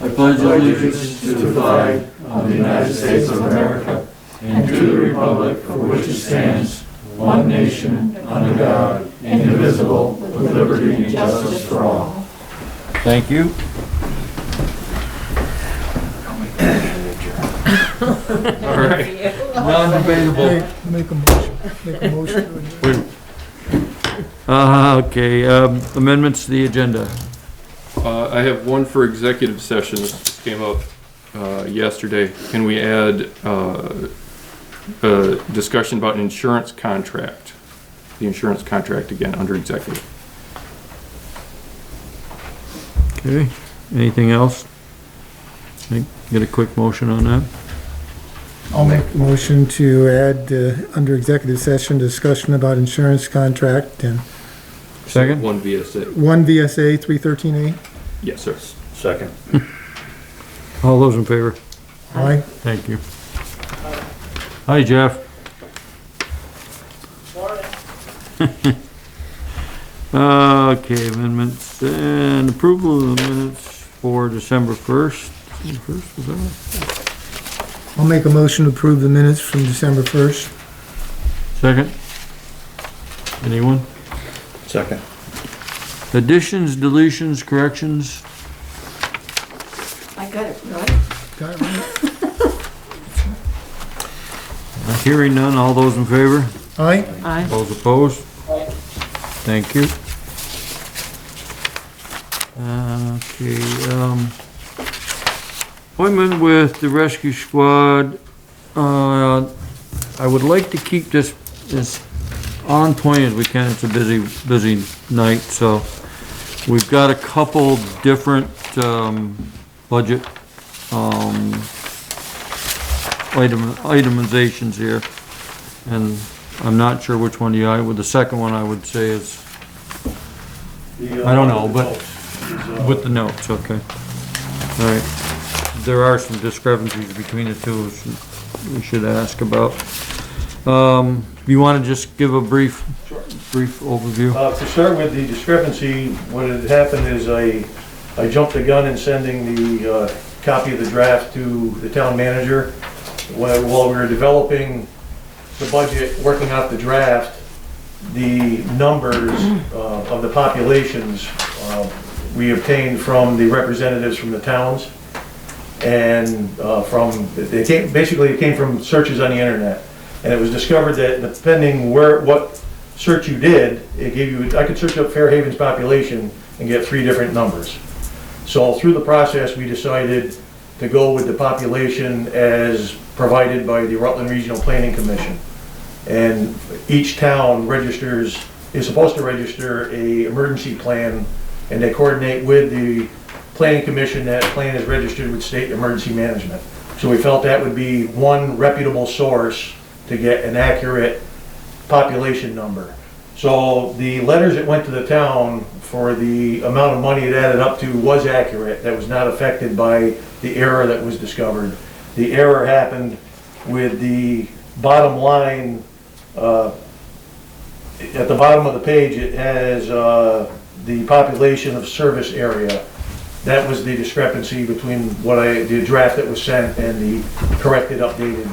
I pledge allegiance to the flag of the United States of America and to the republic for which it stands, one nation, under God, indivisible, with liberty and justice for all. Thank you. All right. Non-debatable. Make a motion. Okay, amendments to the agenda. I have one for executive session. This came up yesterday. Can we add a discussion about an insurance contract? The insurance contract again under executive. Okay, anything else? Get a quick motion on that? I'll make a motion to add, under executive session, discussion about insurance contract and Second? One VSA. 1 VSA 313A. Yes, sir. Second. All those in favor? Aye. Thank you. Hi, Jeff. Okay, amendments and approval of the minutes for December 1st. December 1st, was that right? I'll make a motion to approve the minutes from December 1st. Second? Anyone? Second. Additions, deletions, corrections? I got it right. Got it right. Hearing none, all those in favor? Aye. Aye. Those opposed? Thank you. Okay, appointment with the rescue squad. I would like to keep this as on point as we can. It's a busy night, so we've got a couple different, budget, itemizations here. And I'm not sure which one with the second one I would say is, I don't know, but with the notes, okay. All right. There are some discrepancies between the two we should ask about. You want to just give a brief overview? To start with the discrepancy, what had happened is I jumped the gun in sending the copy of the draft to the town manager. While we were developing the budget, working out the draft, the numbers of the populations we obtained from the representatives from the towns, and it came from searches on the internet. And it was discovered that depending what search you did, it gave you, I could search up Fairhaven's population and get 3 different numbers. So through the process, we decided to go with the population as provided by the Rutland Regional Planning Commission. And each town is supposed to register a emergency plan, and they coordinate with the Planning Commission. That plan is registered with State Emergency Management. So we felt that would be one reputable source to get an accurate population number. So the letters that went to the town for the amount of money it added up to was accurate. That was not affected by the error that was discovered. The error happened with the bottom line. At the bottom of the page, it has the population of service area. That was the discrepancy between the draft that was sent and the corrected, updated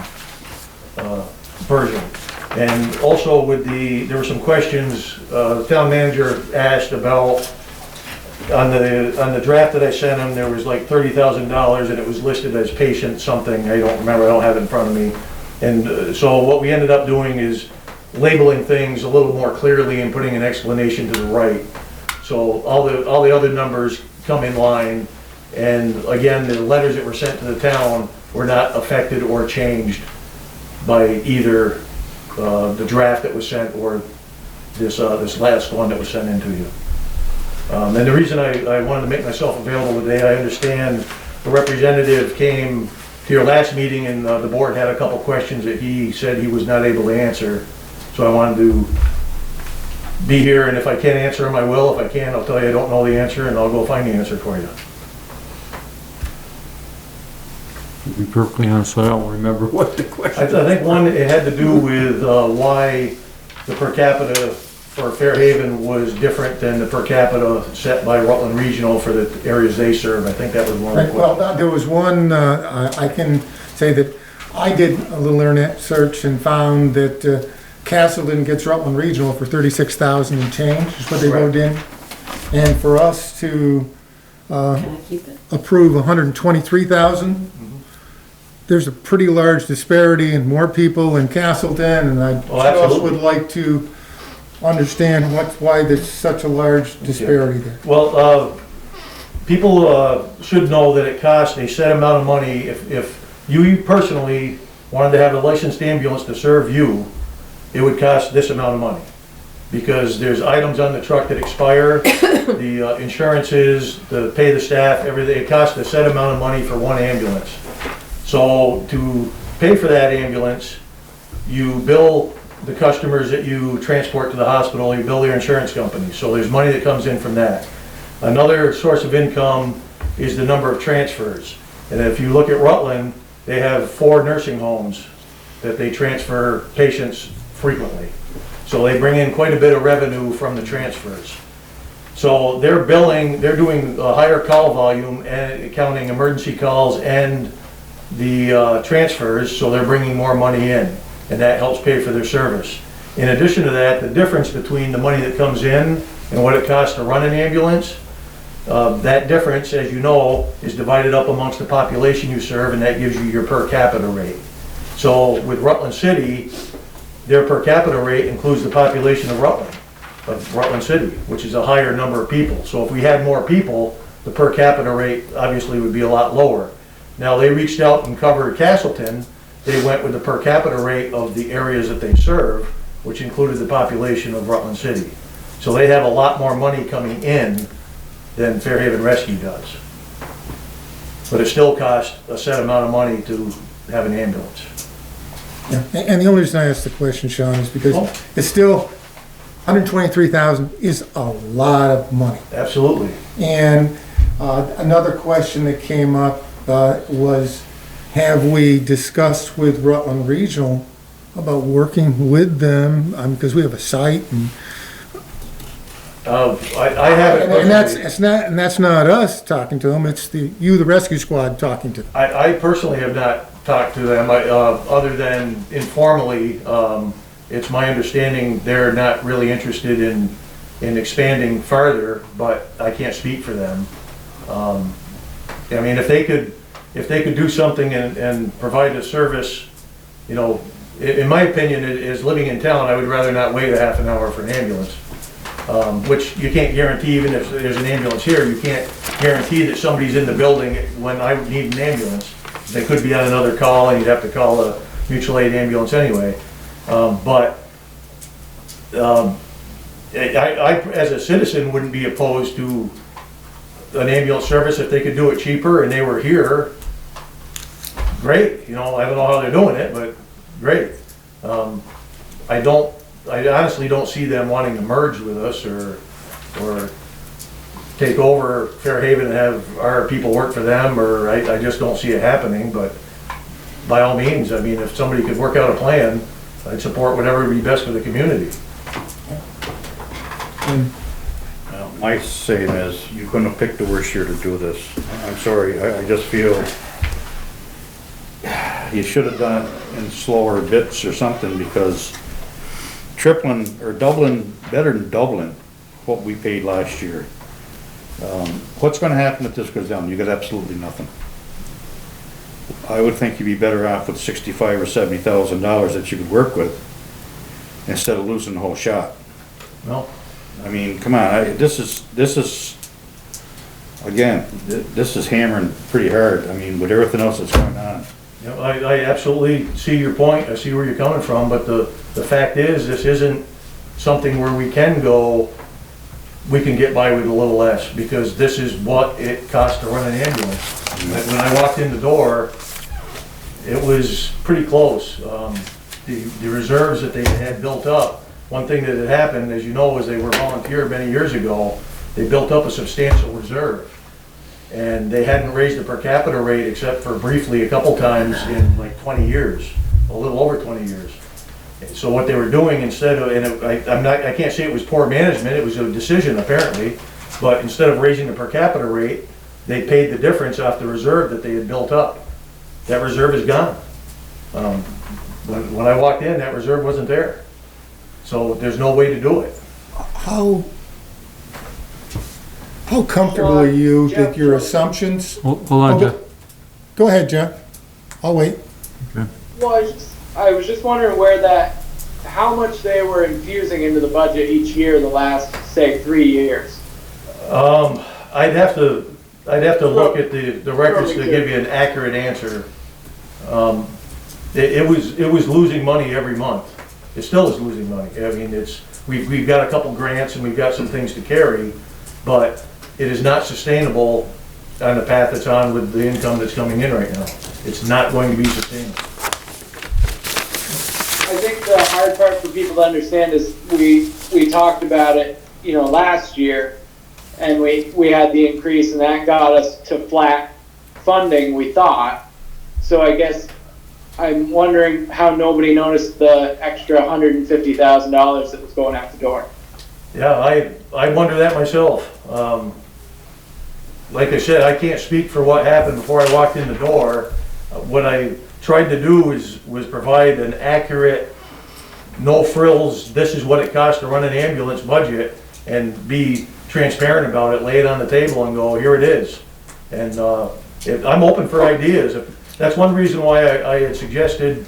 version. And also there were some questions the town manager asked about on the draft that I sent him. There was like $30,000 and it was listed as patient something. I don't remember. I don't have it in front of me. And so what we ended up doing is labeling things a little more clearly and putting an explanation to the right. So all the other numbers come in line. And again, the letters that were sent to the town were not affected or changed by either the draft that was sent or this last one that was sent in to you. And the reason I wanted to make myself available today, I understand the representative came to your last meeting and the board had a couple questions that he said he was not able to answer. So I wanted to be here, and if I can't answer them, I will. If I can, I'll tell you I don't know the answer and I'll go find the answer for you. To be perfectly honest, I don't remember what the question I think one, it had to do with why the per capita for Fairhaven was different than the per capita set by Rutland Regional for the areas they serve. I think that was one of the Well, there was one, I can say that I did a little internet search and found that Castleton gets Rutland Regional for 36,000 and change, is what they wrote in. And for us to Can I keep it? approve 123,000, there's a pretty large disparity and more people in Castleton, and I Oh, just absolutely. would like to understand why there's such a large disparity there. Well, people should know that it costs a set amount of money. If you personally wanted to have a licensed ambulance to serve you, it would cost this amount of money. Because there's items on the truck that expire, the insurances, to pay the staff, everything. It costs a set amount of money for one ambulance. So to pay for that ambulance, you bill the customers that you transport to the hospital, you bill their insurance company. So there's money that comes in from that. Another source of income is the number of transfers. And if you look at Rutland, they have 4 nursing homes that they transfer patients frequently. So they bring in quite a bit of revenue from the transfers. So they're doing a higher call volume and counting emergency calls and the transfers, so they're bringing more money in, and that helps pay for their service. In addition to that, the difference between the money that comes in and what it costs to run an ambulance, that difference, as you know, is divided up amongst the population you serve, and that gives you your per capita rate. So with Rutland City, their per capita rate includes the population of Rutland City, which is a higher number of people. So if we had more people, the per capita rate obviously would be a lot lower. Now, they reached out and covered Castleton. They went with the per capita rate of the areas that they serve, which included the population of Rutland City. So they have a lot more money coming in than Fairhaven Rescue does. But it still costs a set amount of money to have an ambulance. Yeah, and the only reason I asked the question, Sean, is because Oh. it's still, 123,000 is a lot of money. Absolutely. And another question that came up was, have we discussed with Rutland Regional about working with them? Because we have a site, and I haven't. and that's not us talking to them. It's the rescue squad, talking to them. I personally have not talked to them, other than informally. It's my understanding they're not really interested in expanding further, but I can't speak for them. I mean, if they could do something and provide a service, you know, in my opinion, is living in town, I would rather not wait a half an hour for an ambulance. Which you can't guarantee, even if there's an ambulance here, you can't guarantee that somebody's in the building when I need an ambulance. They could be on another call and you'd have to call a mutual aid ambulance anyway. I, as a citizen, wouldn't be opposed to an ambulance service if they could do it cheaper and they were here. Great, you know, I don't know how they're doing it, but great. I honestly don't see them wanting to merge with us or take over Fairhaven and have our people work for them, or I just don't see it happening, but by all means, I mean, if somebody could work out a plan, I'd support whatever would be best for the community. Well, my saying is, you couldn't have picked the worst year to do this. I'm sorry, I just feel you should have done it in slower bits or something, because tripling or doubling, better than doubling what we paid last year. What's gonna happen if this goes down? You got absolutely nothing. I would think you'd be better off with $65,000 or $70,000 that you could work with instead of losing the whole shot. Well, I mean, come on, this is, again, this is hammering pretty hard, I mean, with everything else that's going on. you know, I absolutely see your point, I see where you're coming from, but the fact is, this isn't something where we can get by with a little less, because this is what it costs to run an ambulance. When I walked in the door, it was pretty close. The reserves that they had built up, one thing that had happened, as you know, is they were volunteer many years ago, they built up a substantial reserve. And they hadn't raised the per capita rate except for briefly a couple times in like 20 years, a little over 20 years. So what they were doing instead of, I can't say it was poor management, it was a decision apparently, but instead of raising the per capita rate, they paid the difference off the reserve that they had built up. That reserve is gone. When I walked in, that reserve wasn't there. So there's no way to do it. How comfortable are you that your assumptions? Hold on, Jeff. Go ahead, Jeff. I'll wait. Well, I was just wondering how much they were infusing into the budget each year in the last, say, 3 years. I'd have to look at the records to give you an accurate answer. It was losing money every month. It still is losing money. I mean, we've got a couple grants and we've got some things to carry, but it is not sustainable on the path it's on with the income that's coming in right now. It's not going to be sustainable. I think the hard part for people to understand is we talked about it, last year, and we had the increase, and that got us to flat funding, we thought. So I guess I'm wondering how nobody noticed the extra $150,000 that was going out the door. Yeah, I wonder that myself. Like I said, I can't speak for what happened before I walked in the door. What I tried to do was provide an accurate, no frills, this is what it costs to run an ambulance budget, and be transparent about it, lay it on the table and go, here it is. And I'm open for ideas. That's one reason why I had suggested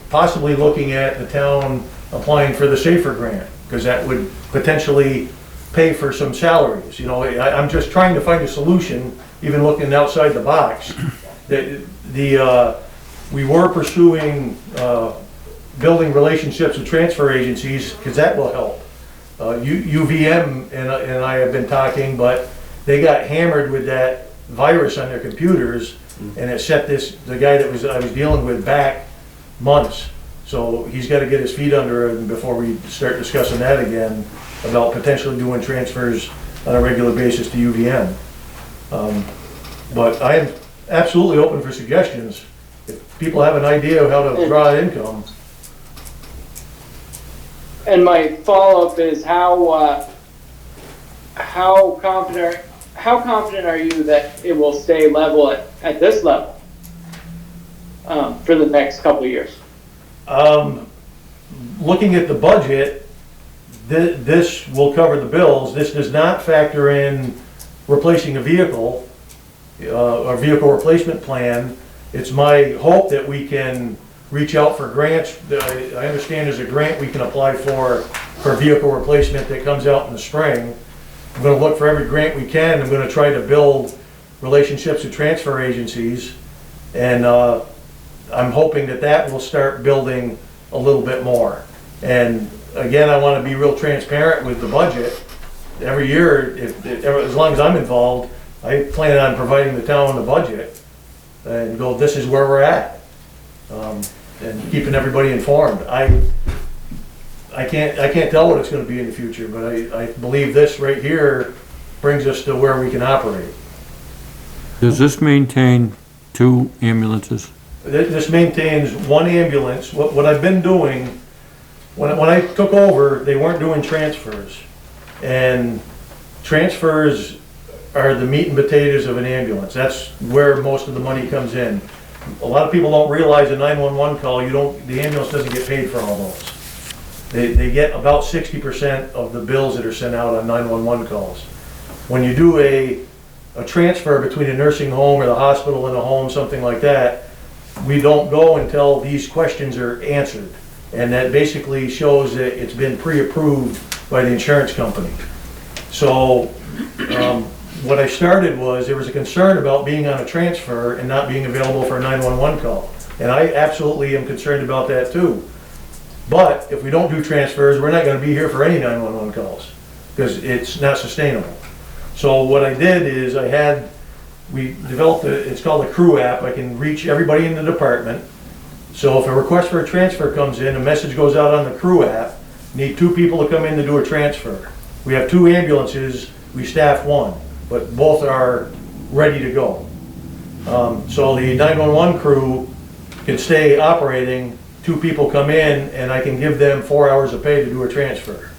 possibly looking at the town applying for the SAFER grant, because that would potentially pay for some salaries. I'm just trying to find a solution, even looking outside the box. We were pursuing building relationships with transfer agencies, because that will help. UVM and I have been talking, but they got hammered with that virus on their computers, and it set the guy that I was dealing with back months. So he's got to get his feet under him before we start discussing that again, about potentially doing transfers on a regular basis to UVM. But I am absolutely open for suggestions. If people have an idea of how to draw income. And my follow-up is how confident are you that it will stay level at this level for the next couple of years? Looking at the budget, this will cover the bills. This does not factor in replacing a vehicle, a vehicle replacement plan. It's my hope that we can reach out for grants. I understand there's a grant we can apply for vehicle replacement that comes out in the spring. I'm going to look for every grant we can. I'm going to try to build relationships with transfer agencies, and I'm hoping that will start building a little bit more. And again, I want to be real transparent with the budget. Every year, as long as I'm involved, I plan on providing the town the budget and go, this is where we're at, and keeping everybody informed. I can't tell what it's going to be in the future, but I believe this right here brings us to where we can operate. Does this maintain 2 ambulances? This maintains 1 ambulance. What I've been doing, when I took over, they weren't doing transfers. And transfers are the meat and potatoes of an ambulance. That's where most of the money comes in. A lot of people don't realize a 911 call, the ambulance doesn't get paid for all those. They get about 60% of the bills that are sent out on 911 calls. When you do a transfer between a nursing home or the hospital and a home, something like that, we don't go until these questions are answered. And that basically shows that it's been pre-approved by the insurance company. So what I started was, there was a concern about being on a transfer and not being available for a 911 call. And I absolutely am concerned about that too. But if we don't do transfers, we're not going to be here for any 911 calls, because it's not sustainable. So what I did is we developed it's called a crew app. I can reach everybody in the department. So if a request for a transfer comes in, a message goes out on the crew app, need 2 people to come in to do a transfer. We have 2 ambulances, we staff 1, but both are ready to go. So the 911 crew can stay operating two people come in and I can give them 4 hours of pay to do a transfer.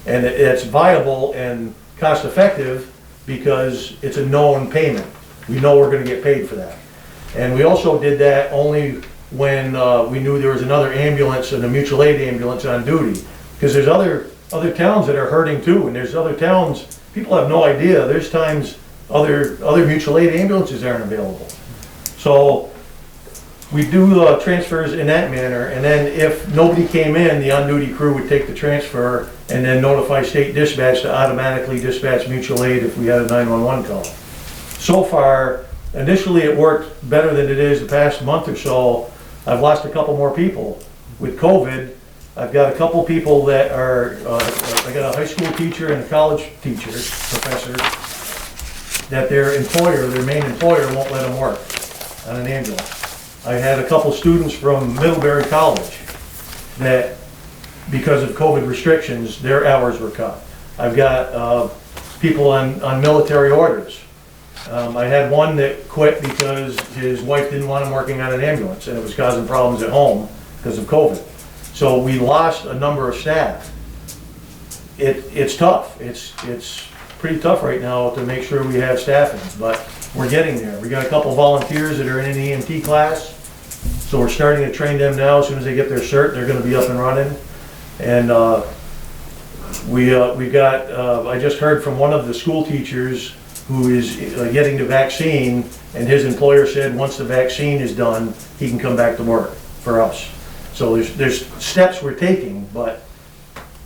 And it's viable and cost effective because it's a known payment. We know we're gonna get paid for that. And we also did that only when we knew there was another ambulance and a mutual aid ambulance on duty. Because there's other towns that are hurting too, and there's other towns, people have no idea, there's times other mutual aid ambulances aren't available. So we do transfers in that manner, and then if nobody came in, the on-duty crew would take the transfer and then notify state dispatch to automatically dispatch mutual aid if we had a 911 call. So far, initially it worked better than it is the past month or so. I've lost a couple more people. With COVID, I've got a couple people that are, I got a high school teacher and a college teacher, professor, that their employer, their main employer, won't let them work on an ambulance. I had a couple students from Middlebury College that, because of COVID restrictions, their hours were cut. I've got people on military orders. I had one that quit because his wife didn't want him working on an ambulance and it was causing problems at home because of COVID. So we lost a number of staff. It's tough. It's pretty tough right now to make sure we have staffing, but we're getting there. We got a couple volunteers that are in the EMT class, so we're starting to train them now. As soon as they get their cert, they're gonna be up and running. And we've got, I just heard from one of the school teachers who is getting the vaccine, and his employer said once the vaccine is done, he can come back to work for us. So there's steps we're taking, but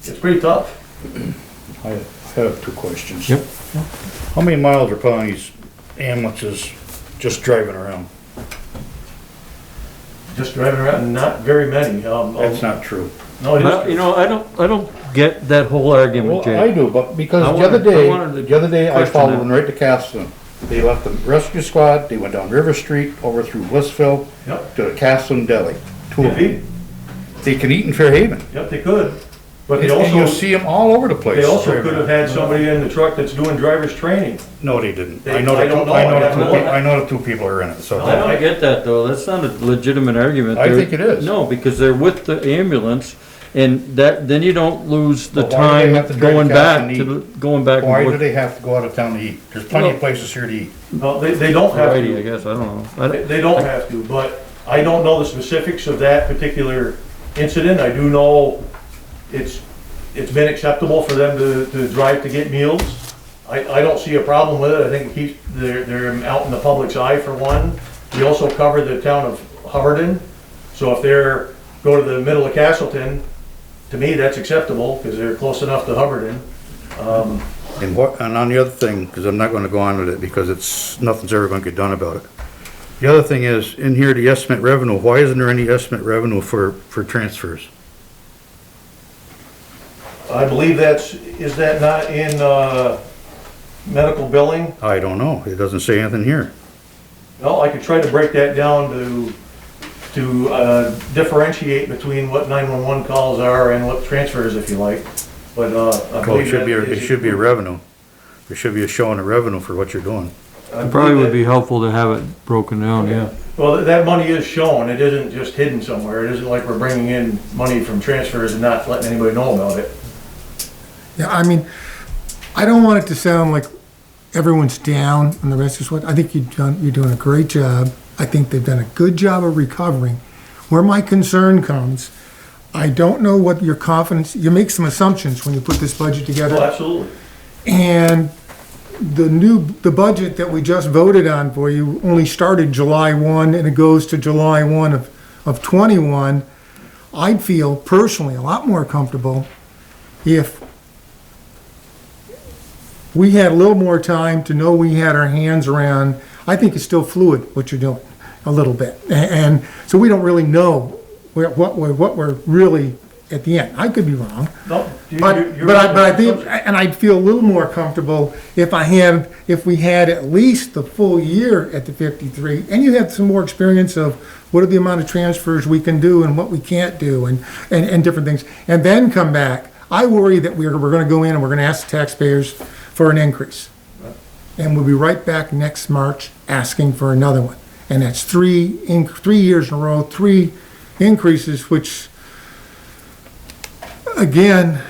it's pretty tough. I have two questions. Yep. How many miles are Pawnee's ambulances just driving around? Just driving around, not very many. That's not true. No, it is But, true. you know, I don't get that whole argument, Well, I Jay. do, but because I the wanted to other day I question followed that. them right to Castleton. They left the rescue squad, they went down River Street, over through Blissville, Yep. to the Castleton Deli. Two of them. Indeed. They can eat in Fairhaven. You'll But they And you'll also, see them all over the place. they also could have had somebody in the truck that's doing driver's training. No, they didn't. They- I know I the don't two, know. I know I the haven't two, looked. I know the two people are in it, so. I don't get that though, that's not a legitimate argument. I They're- think it is. No, because they're with the ambulance, and that, then you don't lose the But why do they time have to drive going to back Castle to and the, going back Why and do forth. they have to go out of town to eat? There's plenty of places here to eat. No, they don't have Variety, I to. guess, I don't know. I don't- They don't have to, but I don't know the specifics of that particular incident. I do know it's been acceptable for them to drive to get meals. I don't see a problem with it. I think they're out in the public's eye for one. We also cover the town of Hubbardton, so if they're, go to the middle of Castleton, to me, that's acceptable, because they're close enough to Hubbardton. And on the other thing, because I'm not gonna go on with it, because nothing's ever gonna get done about it. The other thing is, in here, the estimate revenue, why isn't there any estimate revenue for transfers? I believe is that not in medical billing? I don't know, it doesn't say anything here. Well, I could try to break that down to differentiate between what 911 calls are and what transfers, if you like. But I Well, believe it should be, that it should be a revenue. There should be a showing of revenue for what you're doing. I It probably believe would be helpful to have it broken down, yeah. Well, that money is shown. It isn't just hidden somewhere. It isn't like we're bringing in money from transfers and not letting anybody know about it. Yeah, I mean, I don't want it to sound like everyone's down on the rescue squad. I think you're doing a great job. I think they've done a good job of recovering. Where my concern comes, I don't know what your confidence, you make some assumptions when you put this budget Well, together. absolutely. And the budget that we just voted on for you only started July 1 and it goes to July 1 of 21. I'd feel personally a lot more comfortable if we had a little more time to know we had our hands around. I think it's still fluid what you're doing a little bit. And so we don't really know what we're really at the end. I could be wrong. No, But I think, and I'd feel a little more comfortable if we had at least the full year at the 53, and you have some more experience of what are the amount of transfers we can do and what we can't do and different things, and then come back. I worry that we're gonna go in and we're gonna ask the taxpayers for an increase. And we'll be right back next March asking for another one. And that's 3 years in a row, 3 increases, which, again,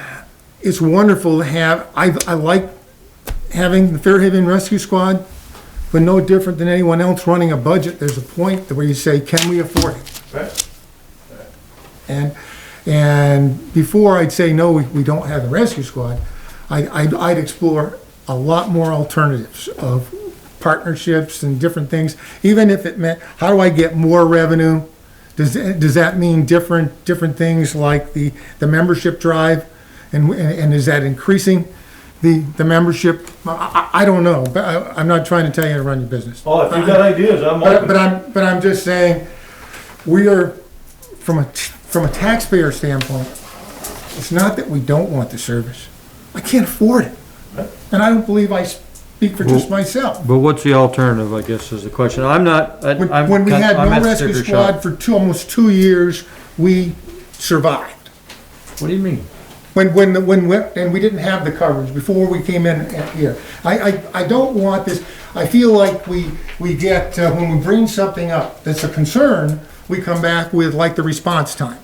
it's wonderful to have. I like having the Fairhaven Rescue Squad, but no different than anyone else running a budget. There's a point where you say, can we afford it? Right. And before I'd say, no, we don't have the rescue squad, I'd explore a lot more alternatives of partnerships and different things, even if it meant, how do I get more revenue? Does that mean different things like the membership drive? And is that increasing the membership? I don't know, but I'm not trying to tell you how to run your business. Oh, if you've got ideas, I'm open. But I'm just saying, we are, from a taxpayer standpoint, it's not that we don't want the service. I can't afford it. And I don't believe I speak for just myself. But what's the alternative, I guess, is the question. I'm not, When we had no rescue squad for almost 2 years, we survived. What do you mean? And we didn't have the coverage before we came in here. I don't want this, I feel like we get, when we bring something up that's a concern, we come back with like the response time.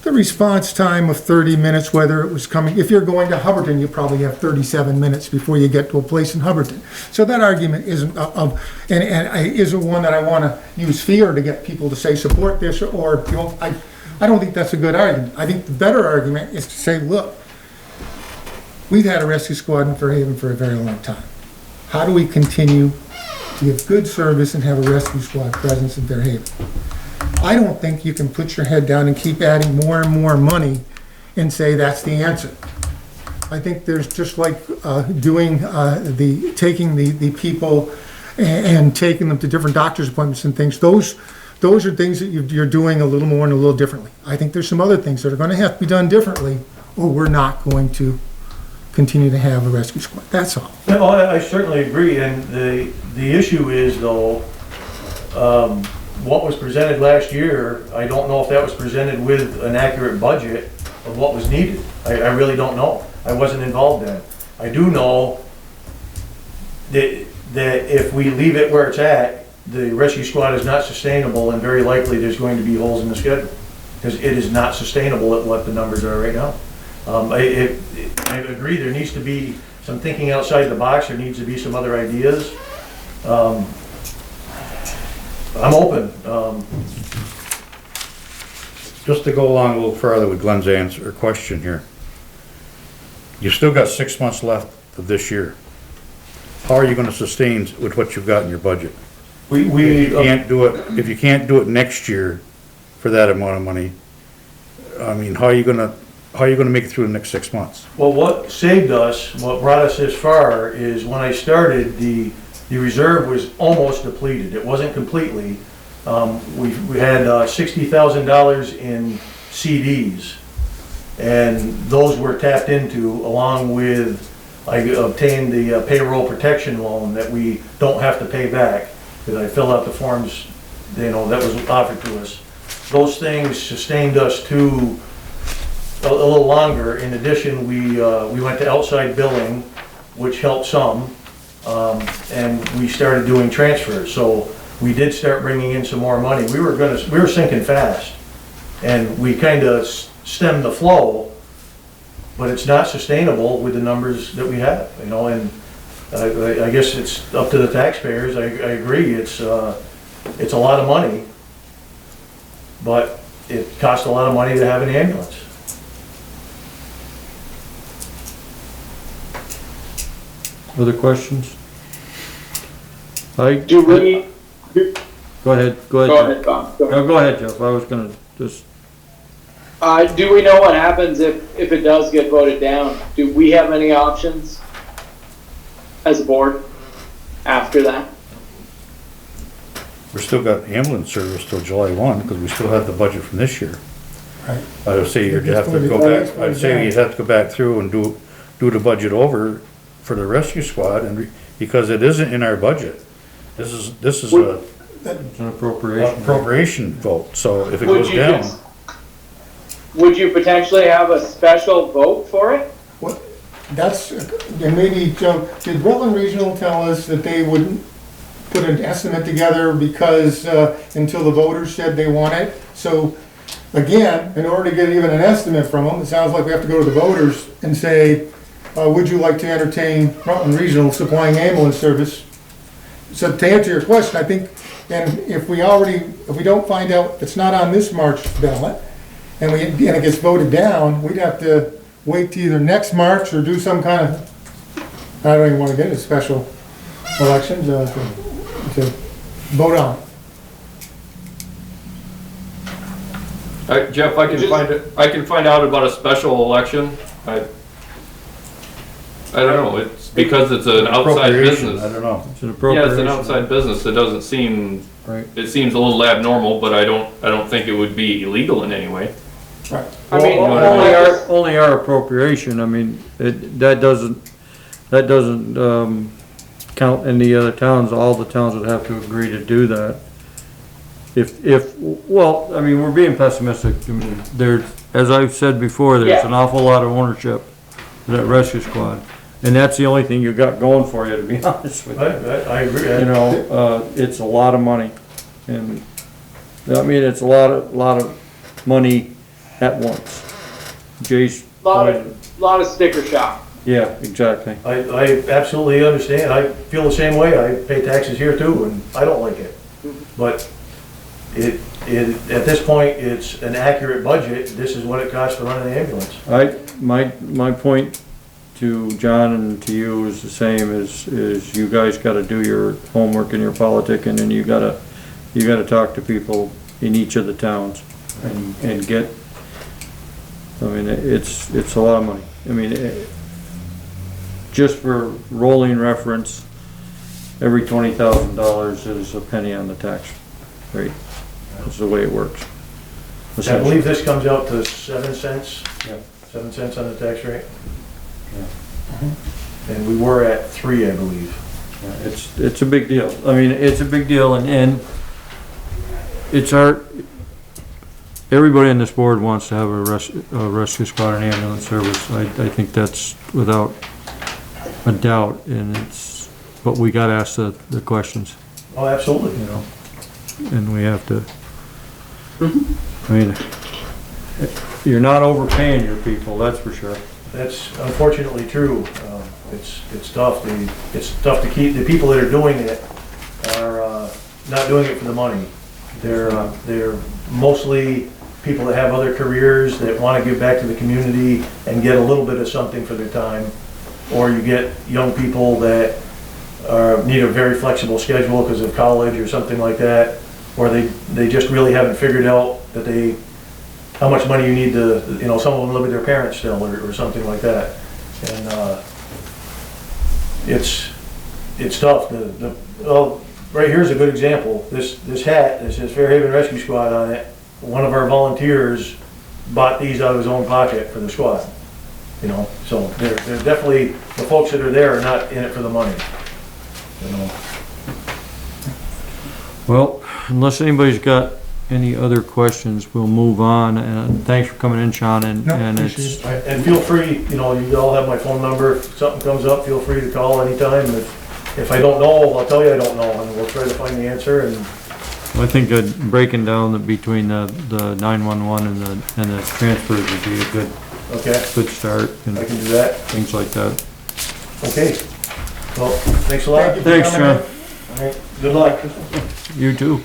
The response time of 30 minutes, whether it was coming, if you're going to Hubbardton, you probably have 37 minutes before you get to a place in Hubbardton. So that argument isn't isn't one that I want to use fear to get people to say support this, or, you know, I don't think that's a good argument. I think the better argument is to say, look, we've had a rescue squad in Fairhaven for a very long time. How do we continue to give good service and have a rescue squad presence in Fairhaven? I don't think you can put your head down and keep adding more and more money and say that's the answer. I think there's just like taking the people and taking them to different doctor's appointments and things. Those are things that you're doing a little more and a little differently. I think there's some other things that are going to have to be done differently, or we're not going to continue to have a rescue squad. That's all. No, I certainly agree, and the issue is, though, what was presented last year, I don't know if that was presented with an accurate budget of what was needed. I really don't know. I wasn't involved in it. I do know that if we leave it where it's at, the rescue squad is not sustainable, and very likely there's going to be holes in the schedule, because it is not sustainable at what the numbers are right now. I agree, there needs to be some thinking outside the box, there needs to be some other ideas. I'm open. Just to go along a little further with Glenn's answer or question here. You've still got 6 months left of this year. How are you gonna sustain with what you've got in your budget? We If you can't do it next year for that amount of money, I mean, how are you gonna make it through the next 6 months? Well, what saved us, what brought us this far, is when I started, the reserve was almost depleted. It wasn't completely. We had $60,000 in CDs, and those were tapped into, along with, I obtained the payroll protection loan that we don't have to pay back, because I filled out the forms, you know, that was offered to us. Those things sustained us to a little longer. In addition, we went to outside billing, which helped some. And we started doing transfers, so we did start bringing in some more money. We were sinking fast, and we kind of stemmed the flow, but it's not sustainable with the numbers that we have, you know. And I guess it's up to the taxpayers. I agree, it's a lot of money, but it costs a lot of money to have an ambulance. Other questions? Do we, Go ahead, go Jeff. ahead, Bob. No, go ahead, Jeff. I was gonna just, Do we know what happens if it does get voted down? Do we have any options as a board after that? We've still got ambulance service till July 1, because we still have the budget from this year. Right. I would say you'd have to go back, I'd say you'd have to go back through and do the budget over for the rescue squad, and because it isn't in our budget. This is a it's an appropriation. appropriation vote, so if it Would goes you down. Would you potentially have a special vote for it? What, that's, and maybe, Joe, did Rutland Regional tell us that they wouldn't put an estimate together because, until the voters said they want it? So, again, in order to get even an estimate from them, it sounds like we have to go to the voters and say, would you like to entertain Rutland Regional supplying ambulance service? So to answer your question, I think, and if we don't find out, it's not on this March ballot, and it gets voted down, we'd have to wait to either next March or do some kind of, I don't even want to get into special elections, to vote on. Jeff, I can find out about a special election. I don't know, it's because it's an outside Appropriation, business. I don't know. It's an Yeah, it's appropriation. an outside business, it doesn't seem, Right. it seems a little abnormal, but I don't think it would be illegal in any way. Right. I mean, Well, I only our appropriation, I mean, that doesn't, count any other towns, all the towns would have to agree to do that. Well, I mean, we're being pessimistic, I mean, there's, as I've said before, there's an awful lot of ownership to that rescue squad, and that's the only thing you got going for you, to be honest with you. I agree. You know, it's a lot of money, and, I mean, it's a lot of money at once. Jay's. lot of sticker shock. Yeah, exactly. I absolutely understand. I feel the same way. I pay taxes here too, and I don't like it. But at this point, it's an accurate budget. This is what it costs to run an ambulance. My point to John and to you is the same, is you guys gotta do your homework and your politicking, and you gotta talk to people in each of the towns and get, I mean, it's a lot of money. I mean, just for rolling reference, every $20,000 is a penny on the tax rate. That's the way it works. I believe this comes out to 7 cents. Yeah. 7 cents on the tax rate. And we were at 3, I believe. Yeah, it's a big deal. I mean, it's a big deal, and it's everybody on this board wants to have a rescue squad and ambulance service. I think that's without a doubt, and but we gotta ask the questions, Oh, absolutely. you know, and we have to, I mean, you're not overpaying your people, that's for sure. That's unfortunately true. It's tough. It's tough to keep, the people that are doing it are not doing it for the money. They're mostly people that have other careers that want to give back to the community and get a little bit of something for their time. Or you get young people that need a very flexible schedule because of college or something like that. Or they just really haven't figured out that how much money you need to, you know, some of them live with their parents still or something like that. And it's tough. Well, right here's a good example. This hat that says Fairhaven Rescue Squad on it, one of our volunteers bought these out of his own pocket for the squad. You know, so they're definitely, the folks that are there are not in it for the money. You know. Well, unless anybody's got any other questions, we'll move on, and thanks for coming in, Sean, and it's, And feel free, you know, you all have my phone number. If something comes up, feel free to call anytime. If I don't know, I'll tell you I don't know, and we'll try to find the answer. And I think breaking down between the 911 and the transfers would be a good start, and I can do that. things like that. Okay. Well, thanks a lot. Thanks, Sean. All right. Good luck. You too.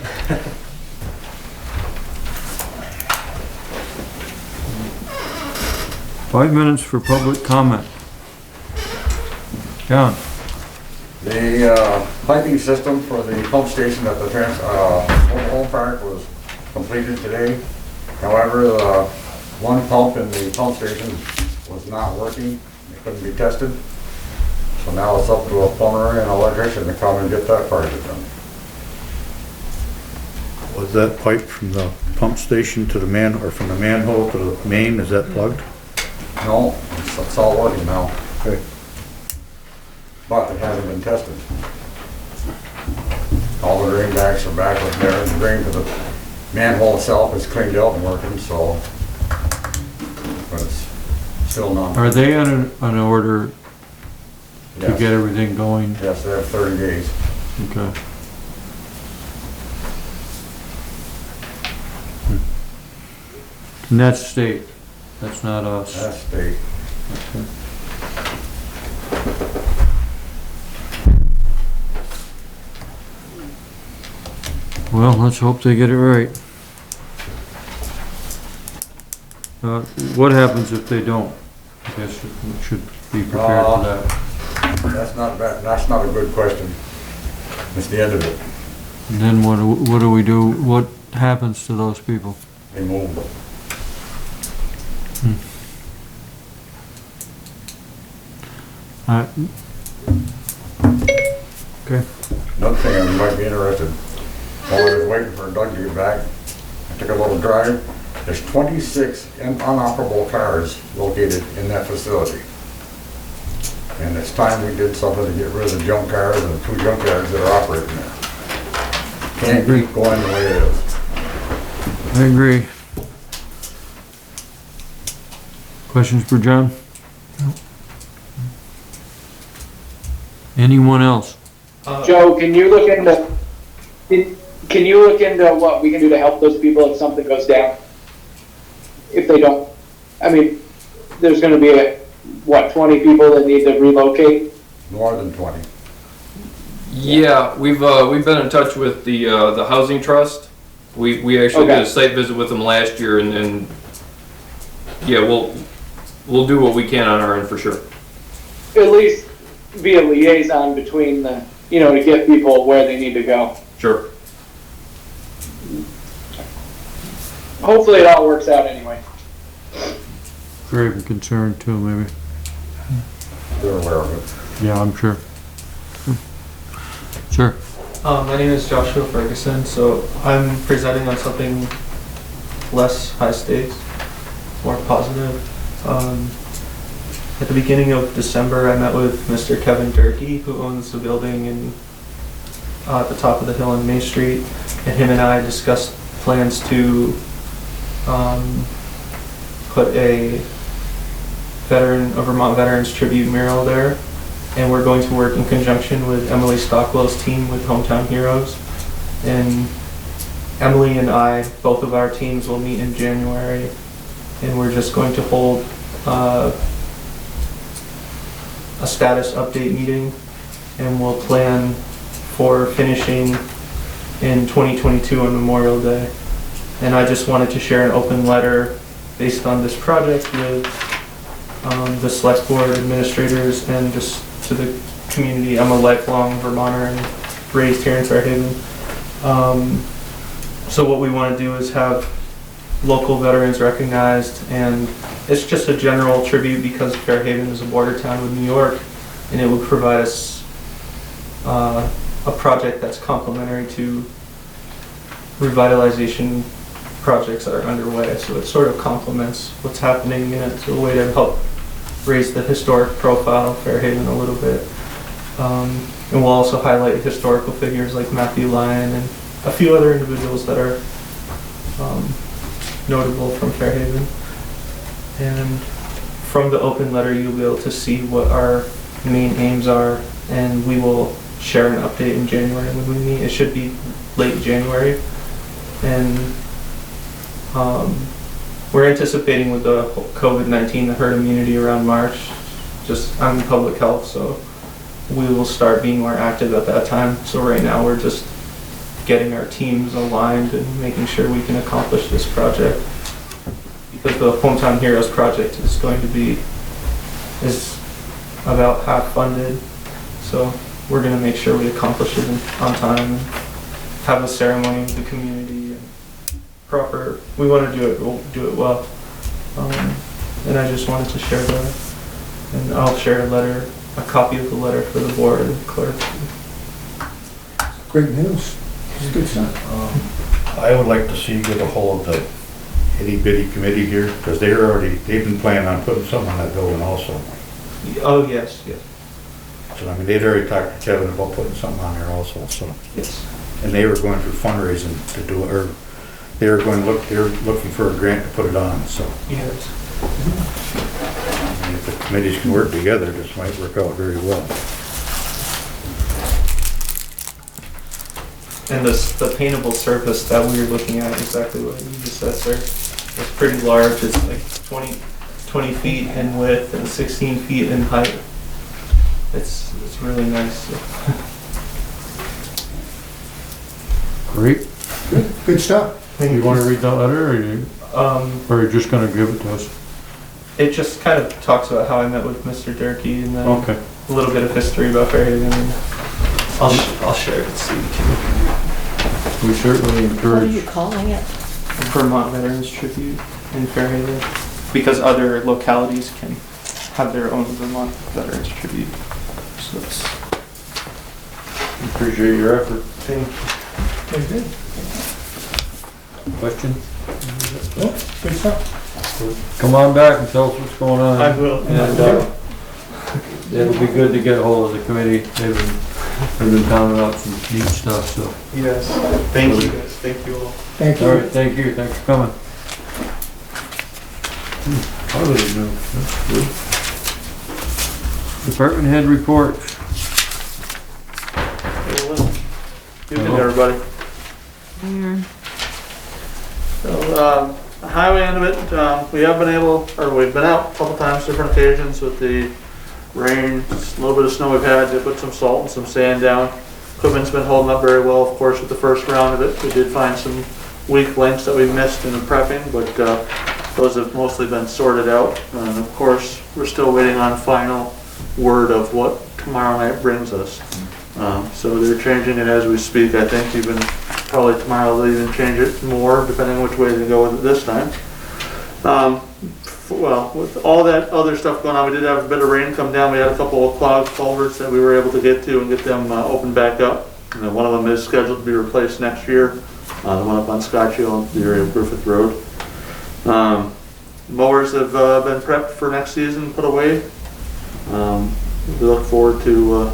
Five minutes for public comment. John? The piping system for the pump station at the home park was completed today. However, the one pump in the pump station was not working. It couldn't be tested. So now it's up to a plumber and an electrician to come and get that part of it done. Was that pipe from the pump station to the or from the manhole to the main, is that plugged? No, it's all working now. Okay. But it hasn't been tested. All the drain backs are back with there. The drain to the manhole itself is cleaned out and working, so. But it's still not. Are they on an order to Yes. get everything going? Yes, they have 30 days. Okay. And that's state, that's not us. That's state. Well, let's hope they get it right. What happens if they don't? I guess we should be prepared for that. That's not a good question. It's the end of it. And then what do we do? What happens to those people? They move. Okay. Another thing, you might be interested, while I was waiting for Doug to get back, I took a little drive. There's 26 unoperable cars located in that facility. And it's time we did something to get rid of the junk cars and the 2 junk cars that are operating there. Can't keep going the way it is. I agree. Questions for John? Anyone else? Joe, can you look into what we can do to help those people if something goes down? If they don't, I mean, there's gonna be 20 people that need to relocate? More than 20. Yeah, we've been in touch with the housing trust. We actually did a site visit with them last year, and yeah, we'll do what we can on our end for sure. At least be a liaison between the, to get people where they need to go. Sure. Hopefully it all works out anyway. Grave concern too, maybe. They're aware of it. Yeah, I'm sure. Sure. My name is Joshua Ferguson, so I'm presenting on something less high stakes, more positive. At the beginning of December, I met with Mr. Kevin Durkee, who owns the building at the top of the hill on Main Street, and him and I discussed plans to put a Vermont Veterans Tribute mural there. And we're going to work in conjunction with Emily Stockwell's team with Hometown Heroes. And Emily and I, both of our teams, will meet in January. And we're just going to hold a status update meeting. And we'll plan for finishing in 2022 on Memorial Day. And I just wanted to share an open letter based on this project with the select board administrators and just to the community. I'm a lifelong Vermonter and raised here in Fairhaven. So what we want to do is have local veterans recognized, and it's just a general tribute because Fairhaven is a border town with New York, and it would provide us a project that's complementary to revitalization projects that are underway. So it sort of complements what's happening, and it's a way to help raise the historic profile of Fairhaven a little bit. And we'll also highlight historical figures like Matthew Lyon and a few other individuals that are notable from Fairhaven. And from the open letter, you'll be able to see what our main aims are, and we will share an update in January when we meet. It should be late January. And we're anticipating with the COVID-19, the herd immunity around March. I'm in public health, so we will start being more active at that time. So right now we're just getting our teams aligned and making sure we can accomplish this project. Because the Hometown Heroes project is about half funded. So we're gonna make sure we accomplish it on time and have a ceremony with the community. We want to we'll do it well. And I just wanted to share that. And I'll share a copy of the letter for the board and clerk. Great news. It's good stuff. I would like to see you get a hold of the itty bitty committee here, because they've been planning on putting something on that building also. Oh, yes. So, I mean, they'd already talked to Kevin about putting something on there also, so. Yes. And they were going through fundraising to do it, or they were looking for a grant to put it on, so. Yes. And if the committees can work together, this might work out very well. And the paintable surface that we were looking at, exactly what you just said, sir. It's pretty large. It's like 20 feet in width and 16 feet in height. It's really nice. Great. Good stuff. You wanna read that letter, Um, or you're just gonna give it to us? it just kind of talks about how I met with Mr. Durkee and then Okay. a little bit of history about Fairhaven. I'll share it so you can. We certainly What are you encourage. calling it? Vermont Veterans Tribute in Fairhaven, because other localities can have their own Vermont Veterans Tribute. So it's Appreciate your effort. Very good. Question? Oh, good stuff. Come on back and tell us what's going on. I will. And, it'll be good to get hold of the committee. They've been pounding out some neat stuff, so. Yes. Thank you guys. Thank you all. Thank All you. right, thank you, thanks for coming. Other than that's good. Department head report. Evening, everybody. So, the highway end of it, we have been able, or we've been out a couple times, different occasions with the rain, just a little bit of snow we've had, to put some salt and some sand down. Equipment's been holding up very well, of course, with the first round of it. We did find some weak links that we missed in the prepping, but those have mostly been sorted out. And of course, we're still waiting on final word of what tomorrow night brings us. So they're changing it as we speak. I think even probably tomorrow they'll even change it more, depending on which way they go with it this time. Well, with all that other stuff going on, we did have a bit of rain come down. We had a couple of clogged culverts that we were able to get to and get them opened back up. And one of them is scheduled to be replaced next year. The one up on Scotch Hill, the area of Griffith Road. Mowers have been prepped for next season, put away. We look forward to a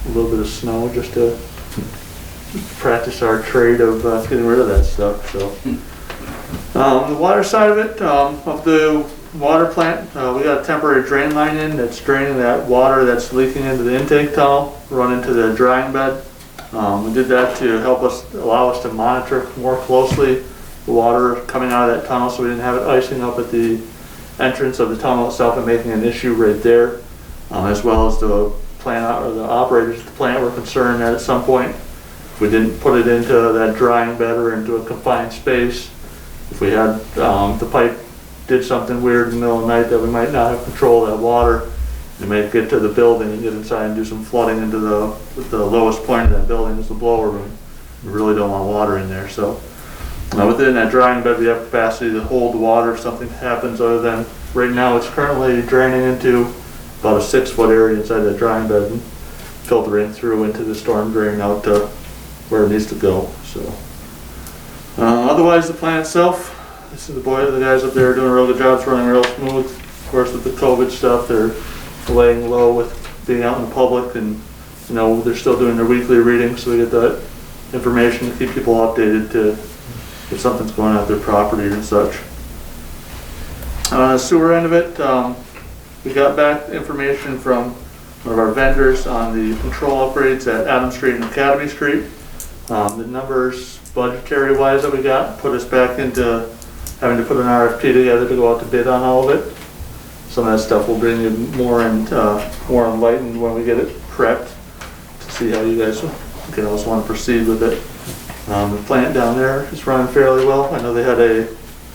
little bit of snow just to practice our trade of getting rid of that stuff. So, the water side of it, of the water plant, we got a temporary drain line in that's draining that water that's leaking into the intake tunnel, run into the drying bed. We did that to help us, allow us to monitor more closely the water coming out of that tunnel, so we didn't have it icing up at the entrance of the tunnel itself and making an issue right there. As well as the plant, or the operators at the plant were concerned that at some point, if we didn't put it into that drying bed or into a confined space, if we had, the pipe did something weird in the middle of the night, that we might not have control of that water. We might get to the building and get inside and do some flooding into the lowest point of that building is the blower room. We really don't want water in there, so. Within that drying bed, we have capacity to hold the water if something happens, other than, right now it's currently draining into about a 6-foot area inside that drying bed and filtering through into the storm drain out to where it needs to go, so. Otherwise, the plant itself, this is the guys up there are doing a real good job. It's running real smooth. Of course, with the COVID stuff, they're laying low with being out in the public, and you know, they're still doing their weekly readings, so we get that information to keep people updated to if something's going on at their property and such. Sewer end of it, we got back information from one of our vendors on the control upgrades at Adams Street and Academy Street. The numbers budgetary wise that we got put us back into having to put an RFP together to go out to bid on all of it. Some of that stuff will bring you more enlightened when we get it prepped to see how you guys also want to proceed with it. The plant down there is running fairly well. I know they had a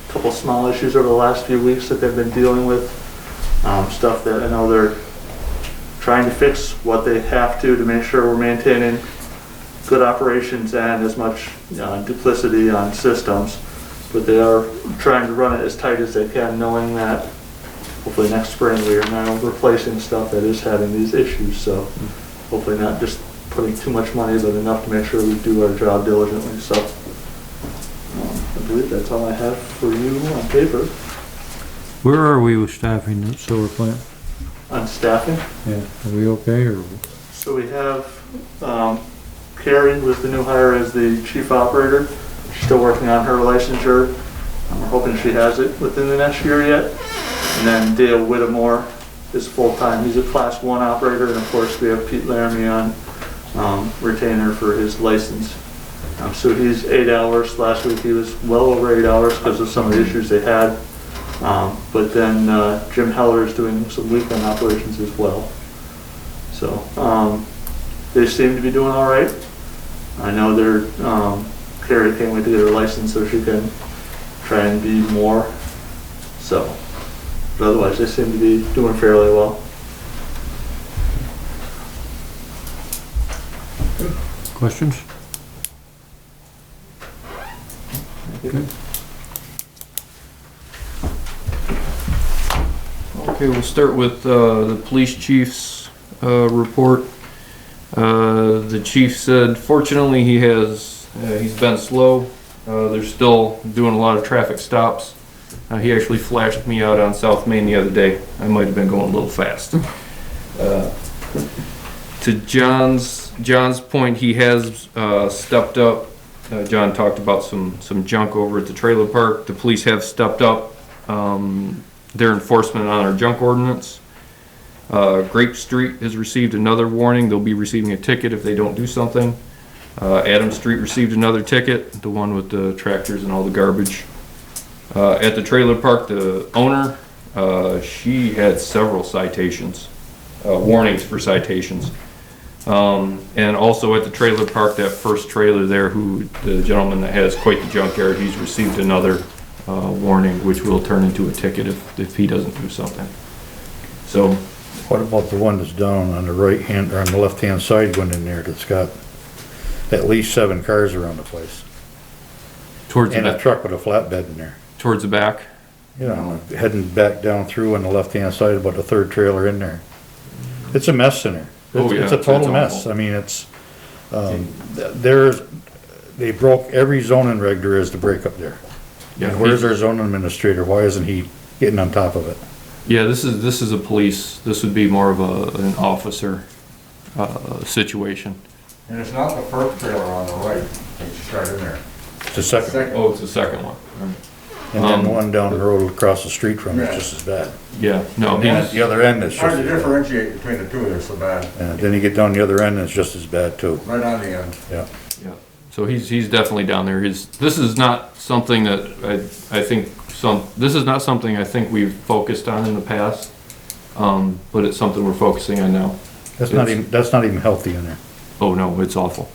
couple small issues over the last few weeks that they've been dealing with. Stuff that I know they're trying to fix what they have to make sure we're maintaining good operations and as much duplicity on systems. But they are trying to run it as tight as they can, knowing that hopefully next spring we are now replacing stuff that is having these issues. So hopefully not just putting too much money, but enough to make sure we do our job diligently. So I believe that's all I have for you on paper. Where are we with staffing the solar plant? On staffing? Yeah, are we okay, or? So we have Carrie was the new hire as the chief operator. She's still working on her licensure. We're hoping she has it within the next year yet. And then Dale Whittemore is full-time. He's a class 1 operator, and of course we have Pete Laramie on retainer for his license. So he's 8 hours. Last week he was well over 8 hours because of some of the issues they had. But then Jim Heller is doing some weekend operations as well. So they seem to be doing all right. I know they're, Carrie can't wait to get her license so she can try and be more. So, but otherwise they seem to be doing fairly well. Questions? Okay, we'll start with the police chief's report. The chief said, fortunately, he's been slow. They're still doing a lot of traffic stops. He actually flashed me out on South Main the other day. I might have been going a little fast. To John's point, he has stepped up. John talked about some junk over at the trailer park. The police have stepped up their enforcement on our junk ordinance. Grape Street has received another warning. They'll be receiving a ticket if they don't do something. Adams Street received another ticket, the one with the tractors and all the garbage. At the trailer park, the owner, she had several citations, warnings for citations. And also at the trailer park, that first trailer there, the gentleman that has quite the junkyard, he's received another warning, which will turn into a ticket if he doesn't do something. So. What about the one that's down on the right hand, or on the left hand side going in there that's got at least 7 cars around the place? Towards and the a truck with a flatbed in there. Towards the back? You know, heading back down through on the left hand side, about the 3rd trailer in there. It's a mess in there. It's a total mess. Awful. I mean, it's, they broke every zoning reg there is to break up there. Yeah. And where's our zoning administrator? Why isn't he getting on top of it? Yeah, this is a police, this would be more of an officer, situation. And it's not the first trailer on the right, that you start in there. It's the second. Oh, it's the second one. And then the one down the road across the street from it is just as bad. Yeah, no, And at the other end, it's It's hard just to as bad. differentiate between the two, they're so bad. And then you get down the other end, and it's just as bad too. Right on the end. Yeah. yeah. So he's definitely down there. This is not something that I think this is not something I think we've focused on in the past. But it's something we're focusing on now. That's not even healthy in there. Oh no, it's awful.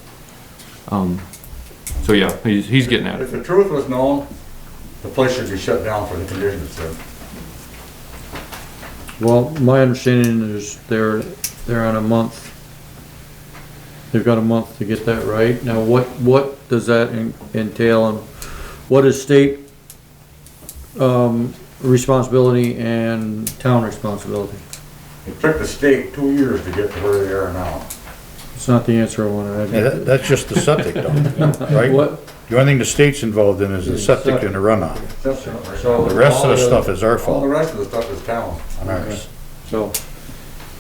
So yeah, he's getting at If it. the truth was known, the place should be shut down for the conditions it's in. Well, my understanding is they're on a month. They've got a month to get that right. Now, what does that entail, and what is state responsibility and town responsibility? It took the state 2 years to get to where they are now. It's not the answer I wanted. Yeah, that's just the septic though, right? What? The only thing the state's involved in is the septic and the runoff. So The rest of the stuff is our All the fault, rest of the stuff is town. on ours. So,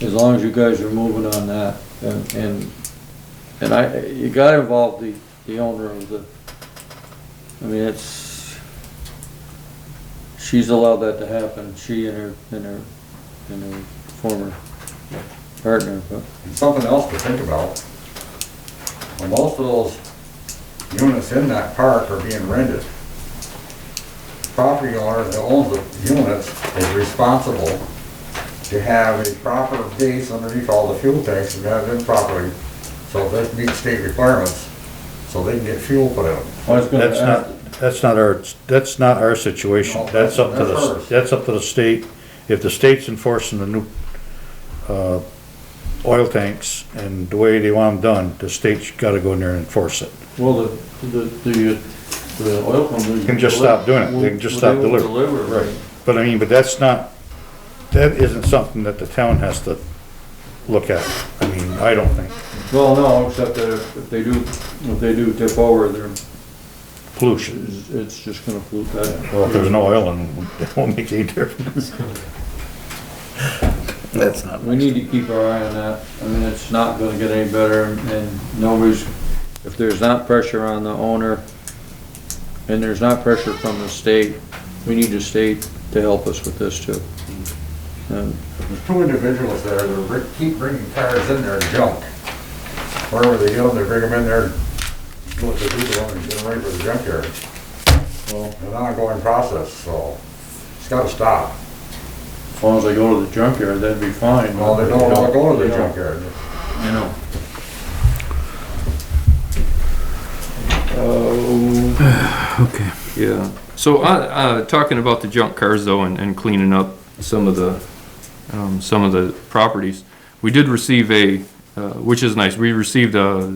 as long as you guys are moving on that, and you gotta involve the owner of the, I mean, she's allowed that to happen, she and her former partner, but. And something else to think about. Well, most of those units in that park are being rented. Property owner that owns the units is responsible to have a proper base underneath all the fuel tanks and have them properly, so they meet state requirements, so they can get fuel put in. That's not our situation. No, That's up to that's the, hers. that's up to the state. If the state's enforcing the new, oil tanks and the way they want them done, the state's gotta go in there and enforce it. Well, the oil company. They can just stop doing it. They can just stop delivering. Right. But I mean, that isn't something that the town has to look at. I mean, I don't think. Well, no, except that if they do tip over, their Pollution. it's just gonna pollute that. Well, if there's no oil in it, it won't make any difference. That's not. We need to keep our eye on that. I mean, it's not gonna get any better, and nobody's, if there's not pressure on the owner, and there's not pressure from the state, we need the state to help us with this too. And There's 2 individuals there that keep bringing cars in there junk. Wherever they get them, they bring them in there But the people aren't getting ready for the junkyard. Well, It's an ongoing process, so it's gotta stop. as long as they go to the junkyard, that'd be fine. Well, they don't wanna go to the junkyard. I know. Okay. Yeah. So, talking about the junk cars though, and cleaning up some of the properties, we did receive which is nice. We received a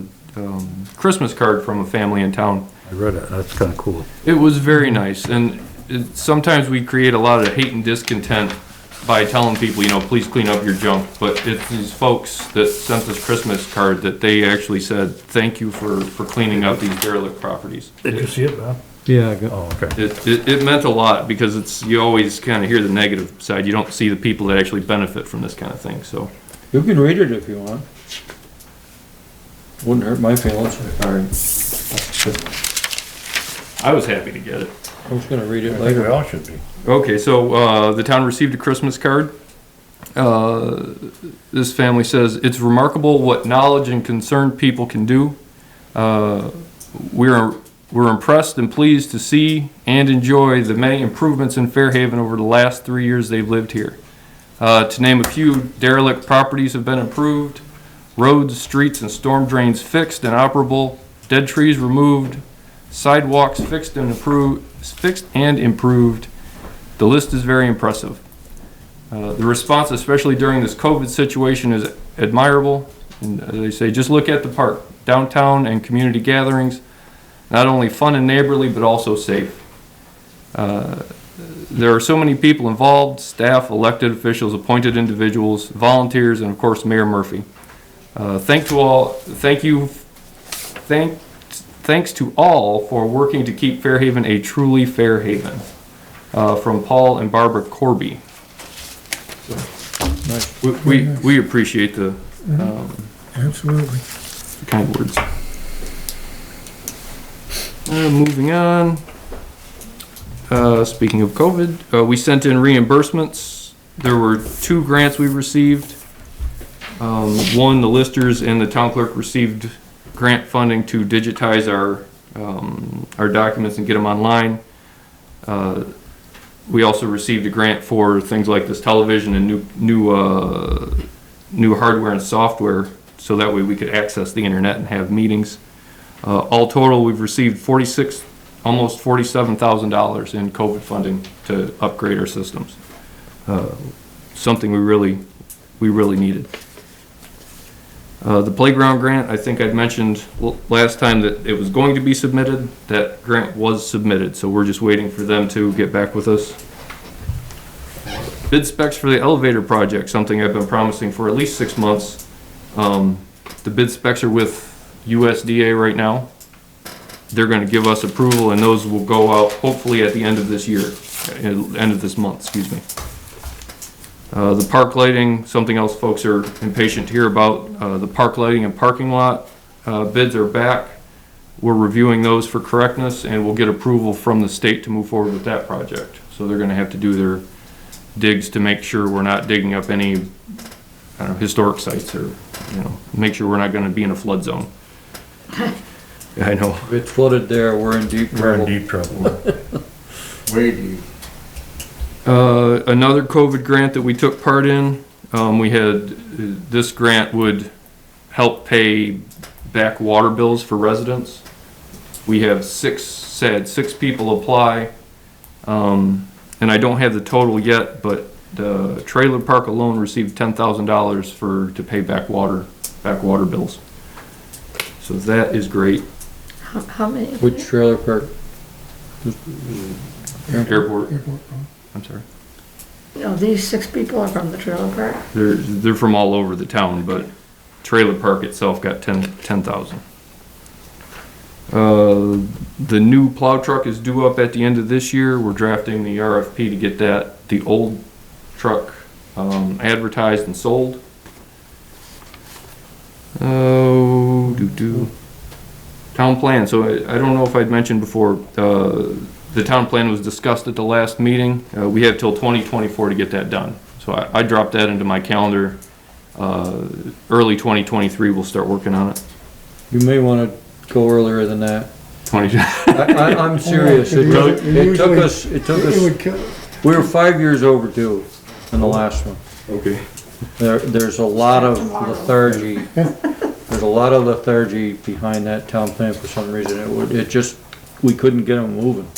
Christmas card from a family in town. I read it, that's kinda cool. It was very nice, and sometimes we create a lot of hate and discontent by telling people, please clean up your junk. But it's these folks that sent this Christmas card that they actually said, thank you for cleaning up these derelict properties. Did you see it, Bob? Yeah, I got, Oh, okay. It meant a lot, because you always kind of hear the negative side. You don't see the people that actually benefit from this kind of thing, so. you can read it if you want. Wouldn't hurt my feelings. All right. I was happy to get it. I was gonna read I it think we later. all should be. Okay, so the town received a Christmas card. This family says, it's remarkable what knowledge and concerned people can do. We're impressed and pleased to see and enjoy the many improvements in Fairhaven over the last 3 years they've lived here. To name a few, derelict properties have been improved, roads, streets, and storm drains fixed and operable, dead trees removed, sidewalks fixed and improved. The list is very impressive. The response, especially during this COVID situation, is admirable. And they say, just look at the park, downtown and community gatherings, not only fun and neighborly, but also safe. There are so many people involved, staff, elected officials, appointed individuals, volunteers, and of course, Mayor Murphy. Thanks to all for working to keep Fairhaven a truly fair haven. From Paul and Barbara Corby. We appreciate the Absolutely. kind words. Moving on. Speaking of COVID, we sent in reimbursements. There were 2 grants we received. One, the listers and the town clerk received grant funding to digitize our documents and get them online. We also received a grant for things like this television and new hardware and software, so that way we could access the internet and have meetings. All total, we've received almost $47,000 in COVID funding to upgrade our systems. Something we really needed. The playground grant, I think I'd mentioned last time that it was going to be submitted. That grant was submitted, so we're just waiting for them to get back with us. Bid specs for the elevator project, something I've been promising for at least 6 months. The bid specs are with USDA right now. They're going to give us approval, and those will go out hopefully at the end of this year, end of this month, excuse me. The park lighting, something else folks are impatient to hear about. The park lighting and parking lot bids are back. We're reviewing those for correctness, and we'll get approval from the state to move forward with that project. So they're going to have to do their digs to make sure we're not digging up any historic sites, or make sure we're not going to be in a flood zone. I know. If it's flooded there, we're in deep trouble. We're in deep trouble. Way deep. Another COVID grant that we took part in, this grant would help pay back water bills for residents. We have 6 people apply, and I don't have the total yet, but the trailer park alone received $10,000 to pay back water bills. So that is great. How many? Which trailer park? Airport. I'm sorry. No, these 6 people are from the trailer park? They're from all over the town, but trailer park itself got 10,000. The new plow truck is due up at the end of this year. We're drafting the RFP to get the old truck advertised and sold. Town plan. So I don't know if I'd mentioned before, the town plan was discussed at the last meeting. We have till 2024 to get that done. So I dropped that into my calendar. Early 2023, we'll start working on it. You may want to go earlier than that. 20. I'm serious. It took us, It would kill. we were 5 years overdue in the last one. Okay. There's a lot of lethargy. There's a lot of lethargy behind that town plan for some reason. It just, we couldn't get them moving.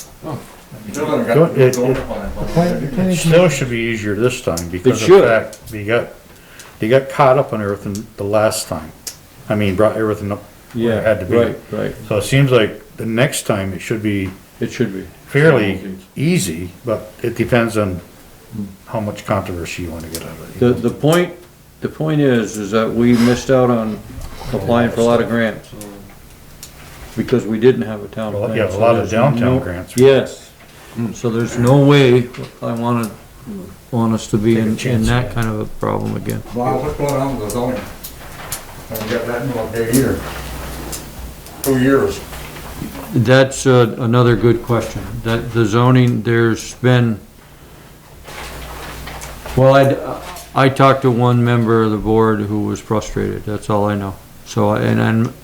Still haven't got the It- zoning plan. It still should be easier this time because of should. the fact they got caught up on everything the last time. I mean, brought everything up where it had to be. Right. So it seems like the next time it should be It should be. fairly easy, but it depends on how much controversy you wanna get out of it. The point is that we missed out on applying for a lot of grants. Because we didn't have a town plan. Yeah, a so lot of there's downtown no- grants. Yes. So there's no way I want us to be Take a in chance, that yeah. kind of a problem again. Well, what's going on with the zoning? Haven't got that in one day either. 2 years. That's another good question. That the zoning, there's been, well, I talked to one member of the board who was frustrated, that's all I know. So, and I'm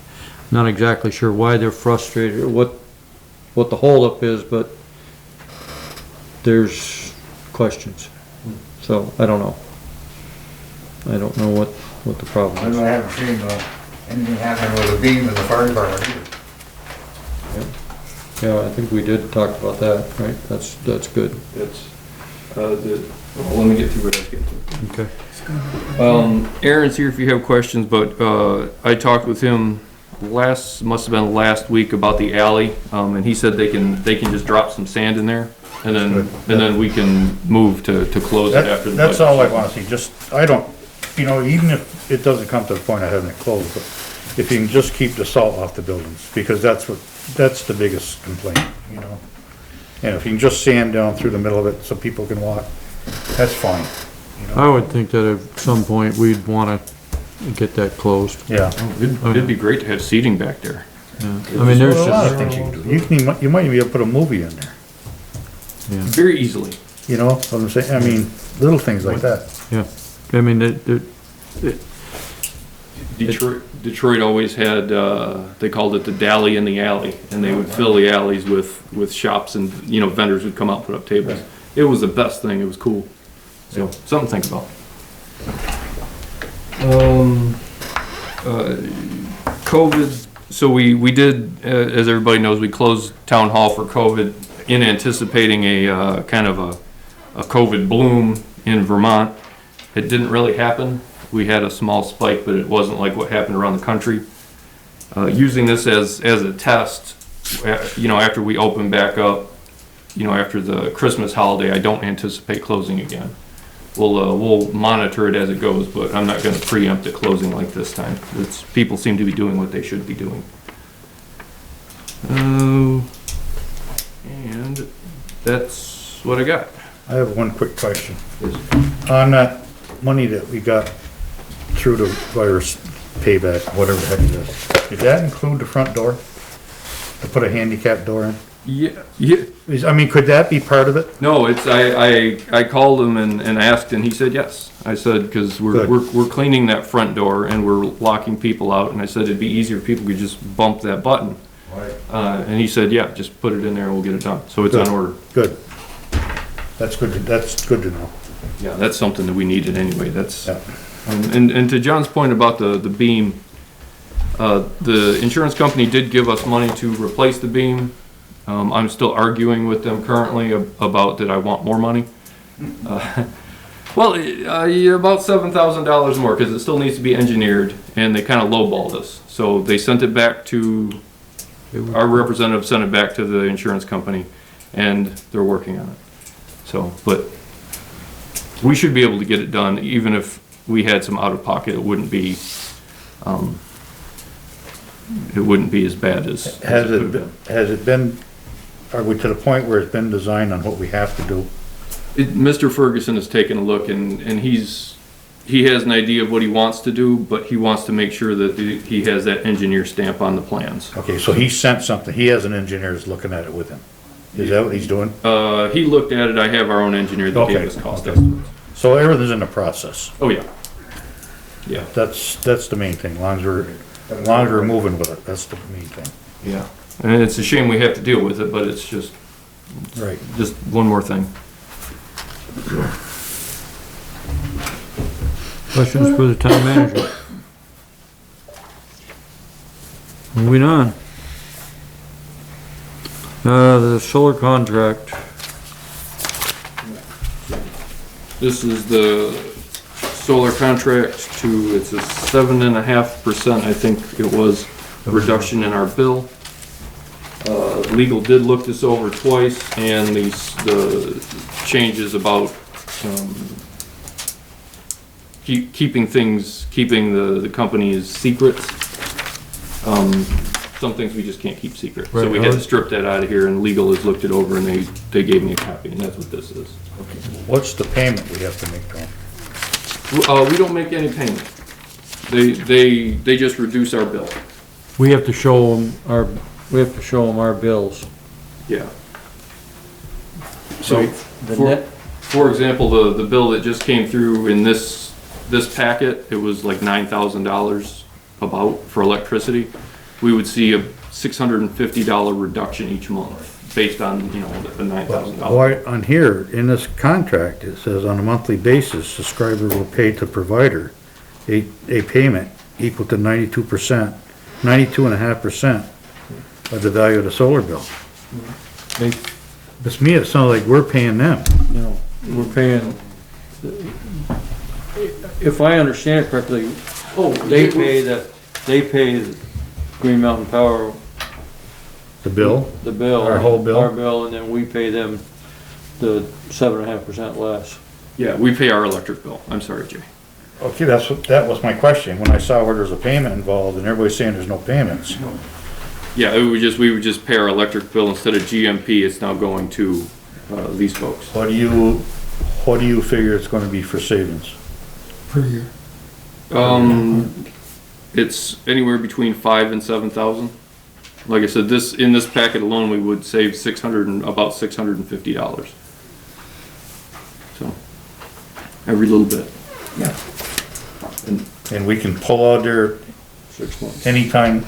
not exactly sure why they're frustrated, or what the holdup is, but there's questions. So, I don't know. I don't know what the problem I is. haven't seen anything happening with a beam in the fire department either. Yeah, I think we did talk about that, right? That's good. That's, well, let me get through what I was getting to. Okay. Aaron's here if you have questions, but, I talked with him must have been last week about the alley, and he said they can just drop some sand in there, and then we can move to close it after the. That's budget. all I wanna see, just, I don't, even if it doesn't come to the point of having it closed, but if you can just keep the salt off the buildings, because that's the biggest complaint, And if you can just sand down through the middle of it so people can walk, that's fine, I would think that at some point we'd wanna get that closed. Yeah. It'd be great to have seating back there. I mean, there's There's a lot of just, things you can do. You might even be able to put a movie in there, Very easily. you know what I'm saying? I mean, little things like that. I mean, Detroit always had, they called it the dally in the alley, and they would fill the alleys with shops and, vendors would come out and put up tables. It was the best thing, it was cool. So, something to think about. COVID, so we did, as everybody knows, we closed town hall for COVID in anticipating a, kind of a COVID bloom in Vermont. It didn't really happen. We had a small spike, but it wasn't like what happened around the country. Using this as a test, after we open back up, after the Christmas holiday, I don't anticipate closing again. We'll monitor it as it goes, but I'm not gonna preempt it closing like this time. People seem to be doing what they should be doing. And that's what I got. I have one quick question. On that money that we got through the virus payback, whatever the heck it is, did that include the front door? To put a handicap door in? Yeah. I mean, could that be part of it? No, I called him and asked, and he said yes. I said, because we're cleaning that front door and we're locking people out, and I said it'd be easier if people could just bump that button. Right. And he said, yeah, just put it in there and we'll get it done. So it's on order. Good. That's good to know. Yeah, that's something that we needed anyway. That's, Yeah. and to John's point about the beam, the insurance company did give us money to replace the beam. I'm still arguing with them currently about that I want more money. About $7,000 more, because it still needs to be engineered, and they kind of lowballed us. So they sent it back to, our representative sent it back to the insurance company, and they're working on it. So, but we should be able to get it done, even if we had some out of pocket, it wouldn't be as bad as. Has it been, are we to the point where it's been designed on what we have to do? Mr. Ferguson has taken a look, and he has an idea of what he wants to do, but he wants to make sure that he has that engineer stamp on the plans. Okay, so he sent something, he has an engineer that's looking at it with him. Is that what he's doing? He looked at it, I have our own engineer that gave us cost estimates. So everything's in the process. Oh, yeah. Yeah. That's the main thing, as long as longer we're moving with it, that's the main thing. Yeah. And it's a shame we have to deal with it, but it's just Right. one more thing. Questions for the town manager? Moving on. The solar contract. This is the solar contract to, it's a 7.5%, I think it was, reduction in our bill. Legal did look this over twice, and the changes about, keeping the company's secrets. Some things we just can't keep secret. So we had to strip that out of here, and legal has looked it over, and they gave me a copy, and that's what this is. What's the payment we have to make to them? We don't make any payment. They just reduce our bill. We have to show them our bills. Yeah. So, The net, for example, the bill that just came through in this packet, it was like $9,000 about for electricity. We would see a $650 reduction each month based on, the $9,000. Why, on here, in this contract, it says on a monthly basis, subscriber will pay to provider a payment equal to 92.5% of the value of the solar bill. they, To me, it sounds like we're paying them. we're paying, if I understand it correctly, they pay Green Mountain Power The bill? the bill. Our whole bill? Our bill, and then we pay them the 7.5% less. Yeah, we pay our electric bill. I'm sorry, Jay. Okay, that was my question, when I saw where there's a payment involved and everybody's saying there's no payments. Yeah, we would just pay our electric bill instead of GMP. It's now going to these folks. What do you figure it's gonna be for savings? per year. It's anywhere between 5,000 and 7,000. Like I said, in this packet alone, we would save about $650. So every little bit. Yeah. And we can pull out there 6 months. anytime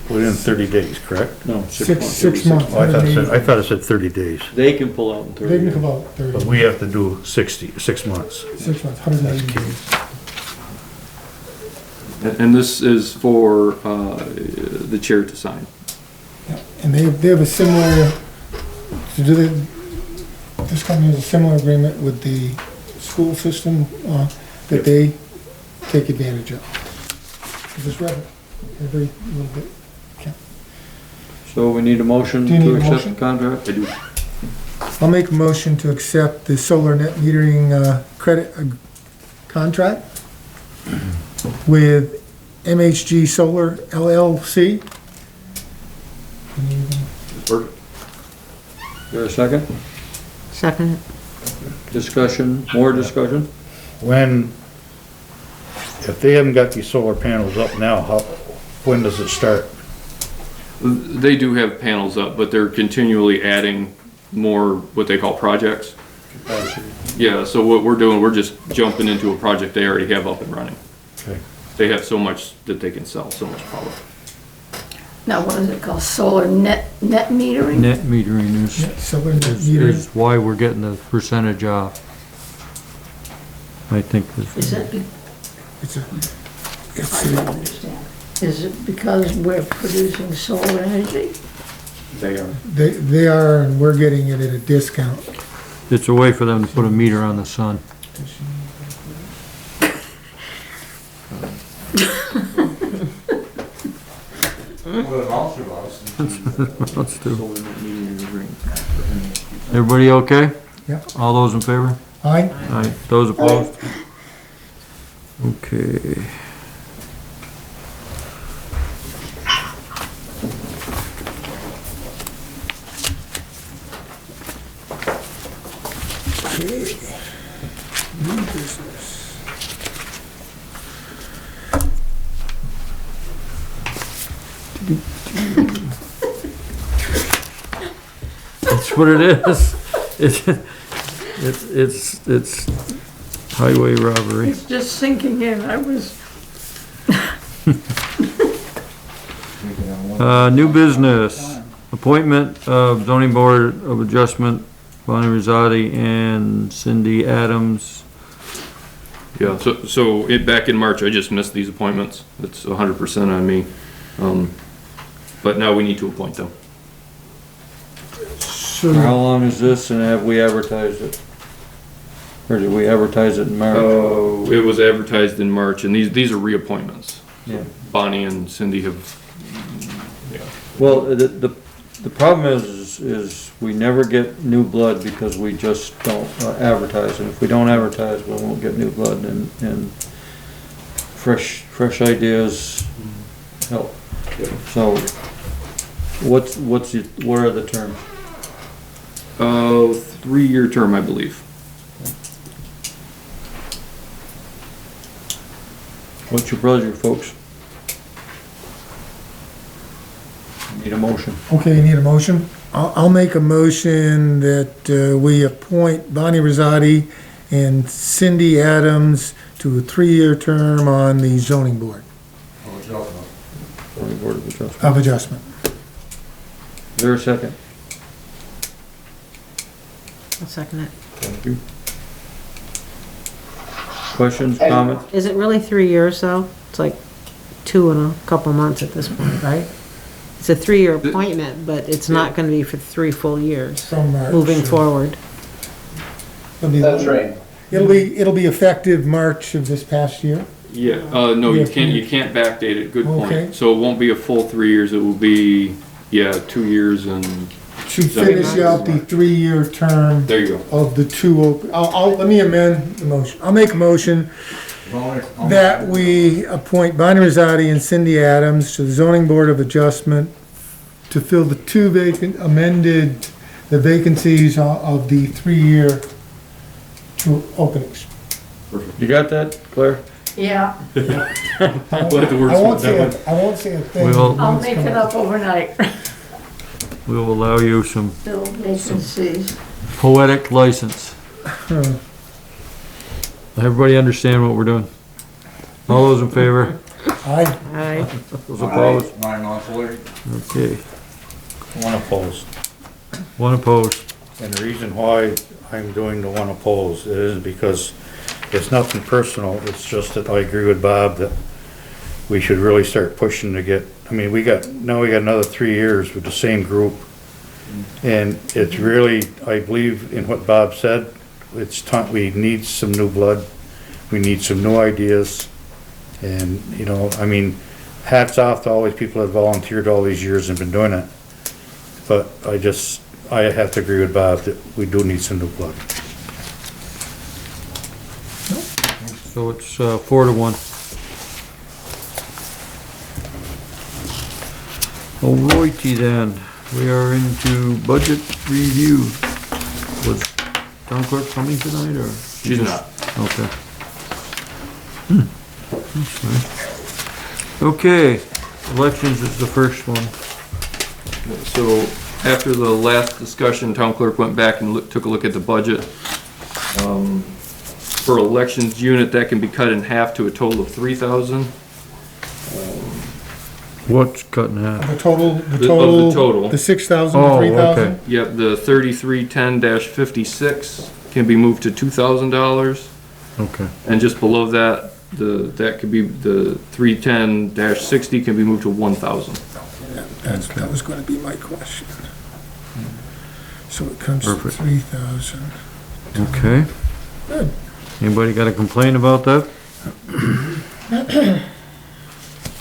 within 30 days, correct? No, Six months. Oh, I thought it said 30 days, they can pull out in 30 They can days. come out but 30, we have to do 6 months. 6 months, 180 days. And this is for the chair to sign. Yeah. And they have a similar, this company has a similar agreement with the school system, that they take advantage of. This revenue, every little bit. So we need a motion Do you need to a accept motion? the contract? I do. I'll make a motion to accept the solar net metering, credit contract with MHG Solar LLC. Perfect. Is there a second? Second. Discussion, more discussion? If they haven't got these solar panels up now, when does it start? They do have panels up, but they're continually adding more what they call projects. Yeah, so what we're doing, we're just jumping into a project they already have up and running. Okay. They have so much that they can sell, so much power. Now, what is it called? Solar net metering? Net metering Solar net is metering. why we're getting the percentage off. I think Is it, It's a, I it's don't a, understand. Is it because we're producing solar energy? They are. they are, and we're getting it at a discount. it's a way for them to put a meter on the sun. Let's do. Everybody okay? Yeah. All those in favor? Aye? Aye. Those opposed? Okay. New business. That's what it is. It's highway robbery. It's just sinking in. I was, New business, appointment of zoning board of adjustment, Bonnie Rosati and Cindy Adams. Yeah, back in March, I just missed these appointments. It's 100% on me. But now we need to appoint them. For how long is this and have we advertised it? Or did we advertise it in March? Oh, it was advertised in March, and these are reappointments. Yeah. Bonnie and Cindy have, yeah. Well, the problem is we never get new blood because we just don't advertise. And if we don't advertise, we won't get new blood and fresh ideas help. So what are the terms? 3-year term, I believe. What's your pleasure, folks? Need a motion. Okay, you need a motion? I'll make a motion that we appoint Bonnie Rosati and Cindy Adams to a 3-year term on the zoning board Zoning Board of Adjustment. of adjustment. Is there a second? I'll second it. Thank you. Questions, comments? Is it really 3 years though? It's like 2 and a couple months at this point, right? It's a 3-year appointment, but it's not gonna be for 3 full years, From March. moving forward. That's right. It'll be effective March of this past year. Yeah, no, you can't backdate it, good Okay. point. So it won't be a full 3 years, it will be, 2 years and, To finish out the 3-year term there you go. of the two open, let me amend the motion. I'll make a motion that we appoint Bonnie Rosati and Cindy Adams to the zoning board of adjustment to fill the 2 vacancies of the 3-year 2 openings. You got that, Claire? Yeah, I won't say a thing. I'll make it up overnight. We'll allow you some Still vacancies. poetic license. Everybody understand what we're doing? All those in favor? Aye. Aye. Those opposed? Mine monthly. Okay, One opposed. one opposed. And the reason why I'm doing the one opposed is because it's nothing personal, it's just that I agree with Bob that we should really start pushing to get, we got another 3 years with the same group. And it's really, I believe in what Bob said, it's time, we need some new blood, we need some new ideas. And, hats off to all these people that volunteered all these years and been doing it. But I have to agree with Bob that we do need some new blood. So it's 4-1. Alrighty then, we are into budget review. Was town clerk coming tonight or? She's not. Okay. That's nice. Okay, elections is the first one. So after the last discussion, town clerk went back and took a look at the budget. For elections unit, that can be cut in half to a total of 3,000. What's cut in half? The total, total. the 6,000, Oh, 3,000? okay. Yep, the 3310-56 can be moved to $2,000. Okay. And just below that, that could be, the 310-60 can be moved to 1,000. That was gonna be my question. So it comes to Perfect. 3,000. Okay. Good. Anybody got a complaint about that?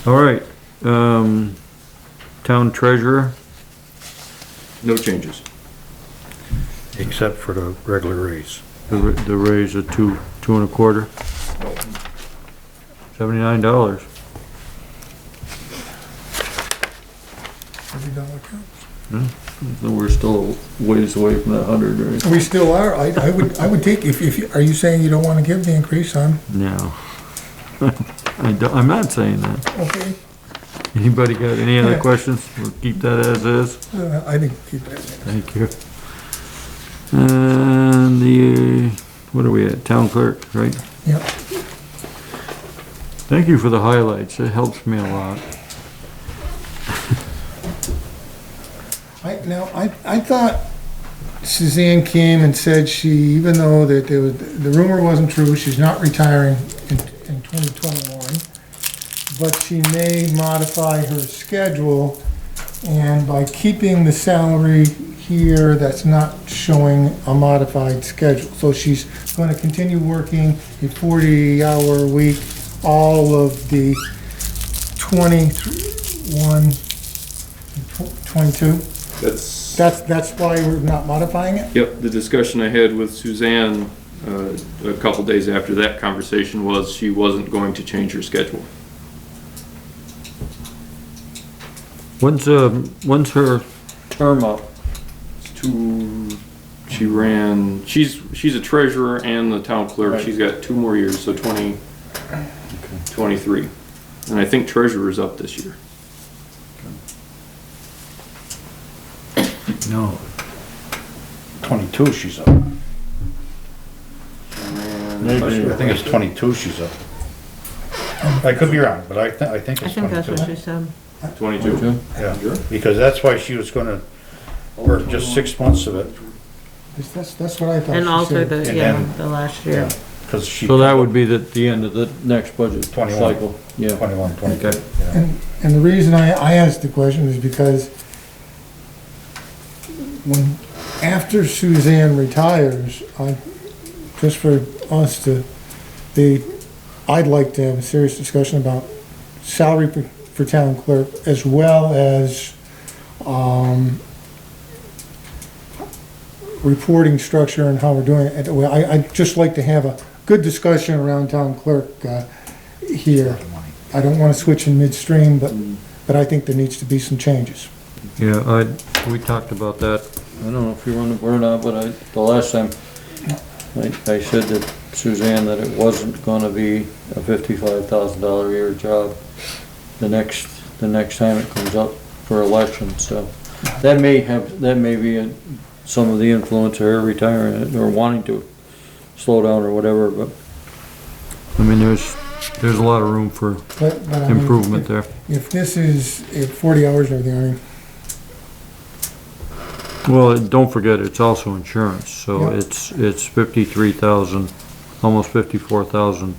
All right, town treasurer, No changes. Except for the regular raise. the raise of two and a quarter. $79. $30 counts. So we're still ways away from that 100, right? We still are. I would take, if are you saying you don't wanna give the increase on? No. I'm not saying that. Okay. Anybody got any other questions? We'll keep that as is. I think keep that. Thank you. And what are we at? Town clerk, right? Yep. Thank you for the highlights. It helps me a lot. I thought Suzanne came and said even though that the rumor wasn't true, she's not retiring in 2021, but she may modify her schedule, and by keeping the salary here, that's not showing a modified schedule. So she's going to continue working a 40-hour week, all of the 21, 22. That's why we're not modifying it? Yep, the discussion I had with Suzanne a couple days after that conversation was she wasn't going to change her schedule. When's her term up? She's a treasurer and the town clerk. Right. She's got 2 more years, so 23. And I think treasurer's up this year. No. 22 she's up. I think it's 22 she's up. I could be wrong, but I think I it's think that's 22. what she said. 22? Yeah, because that's why she was gonna work just 6 months of it. That's what I thought And she also said. the, And yeah, then- the last year. Yeah, because she. So that would be the end of the next budget 21. cycle. Yeah. 21, 22. Okay. Yeah. And the reason I asked the question is because after Suzanne retires, just for us I'd like to have a serious discussion about salary for town clerk, as well as, reporting structure and how we're doing it. I'd just like to have a good discussion around town clerk, here. I don't wanna switch in midstream, but I think there needs to be some changes. Yeah, we talked about that. I don't know if you were on the board or not, but the last time, I said to Suzanne that it wasn't gonna be a $55,000 a year job the next time it comes up for election, so. That may be some of the influence of her retiring or wanting to slow down or whatever, but, I mean, there's a lot of room for But I mean, improvement there. If this is 40 hours and everything, I mean, Well, don't forget, it's also insurance, so Yeah. it's 53,000, almost 54,000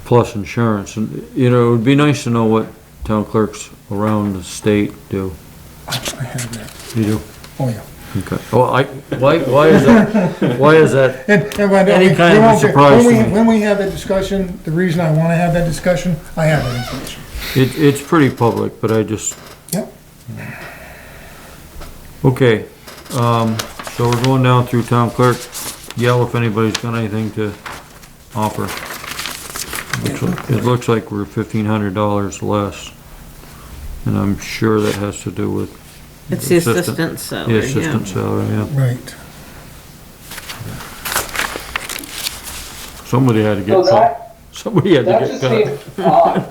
plus insurance. And, you know, it would be nice to know what town clerks around the state do. I have that. You do? Oh, yeah. Okay. Well, why is that, why is that any kind of a surprise to me? When we have that discussion, the reason I wanna have that discussion, I have that information. It's pretty public, but I just. Yep. Okay, so we're going down through town clerk. Yell if anybody's got anything to offer. It looks like we're $1,500 less. And I'm sure that has to do with. It's the assistant salary, The assistant salary, yeah. Right. Somebody had to So get cut. Somebody had to that get just cut. seems odd,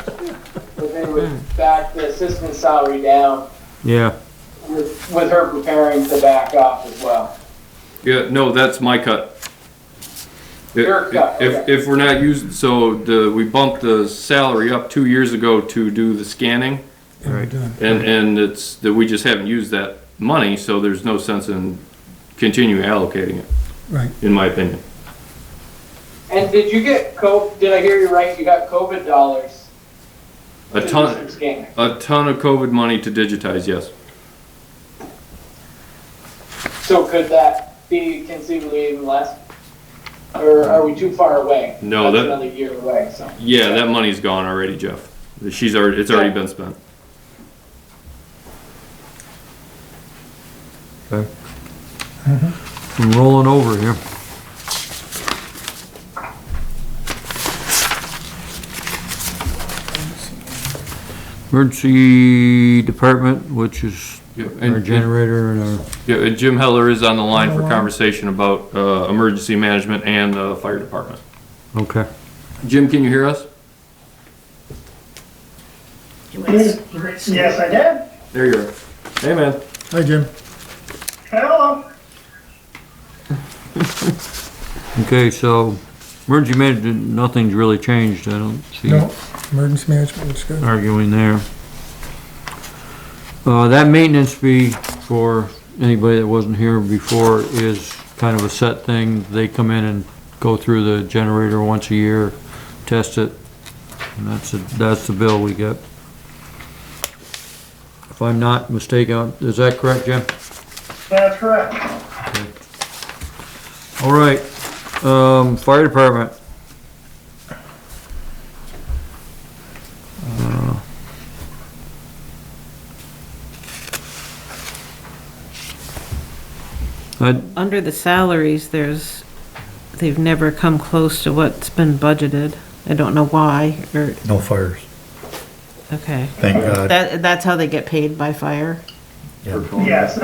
that they would back the assistant salary down Yeah, with her preparing to back up as well. Yeah, no, that's my cut. Your cut, okay. If we're not using, we bumped the salary up 2 years ago to do the scanning, And we're done. and it's, that we just haven't used that money, so there's no sense in continuing allocating it, Right. in my opinion. And did you get did I hear you right, you got COVID dollars? A to do ton, some scanning? a ton of COVID money to digitize, yes. So could that be conceivably even less? Or are we too far away? No, That's that- another year away, so. Yeah, that money's gone already, Jeff. It's already been spent. okay. I'm rolling over here. Emergency department, which is Yeah, our generator and our, Yeah, and Jim Heller is on the line for conversation about, emergency management and the fire department. okay. Jim, can you hear us? Yes, I did. There you are. Hey, man. Hi, Jim. Hello. Okay, so emergency management, nothing's really changed. I don't see No, emergency management looks good. arguing there. That maintenance fee for anybody that wasn't here before is kind of a set thing. They come in and go through the generator once a year, test it, and that's the bill we get. If I'm not mistaken, is that correct, Jim? That's correct. All right, fire department. Under the salaries, they've never come close to what's been budgeted. I don't know why, or, No fires, okay. thank God. That's how they get paid, by fire? Yes,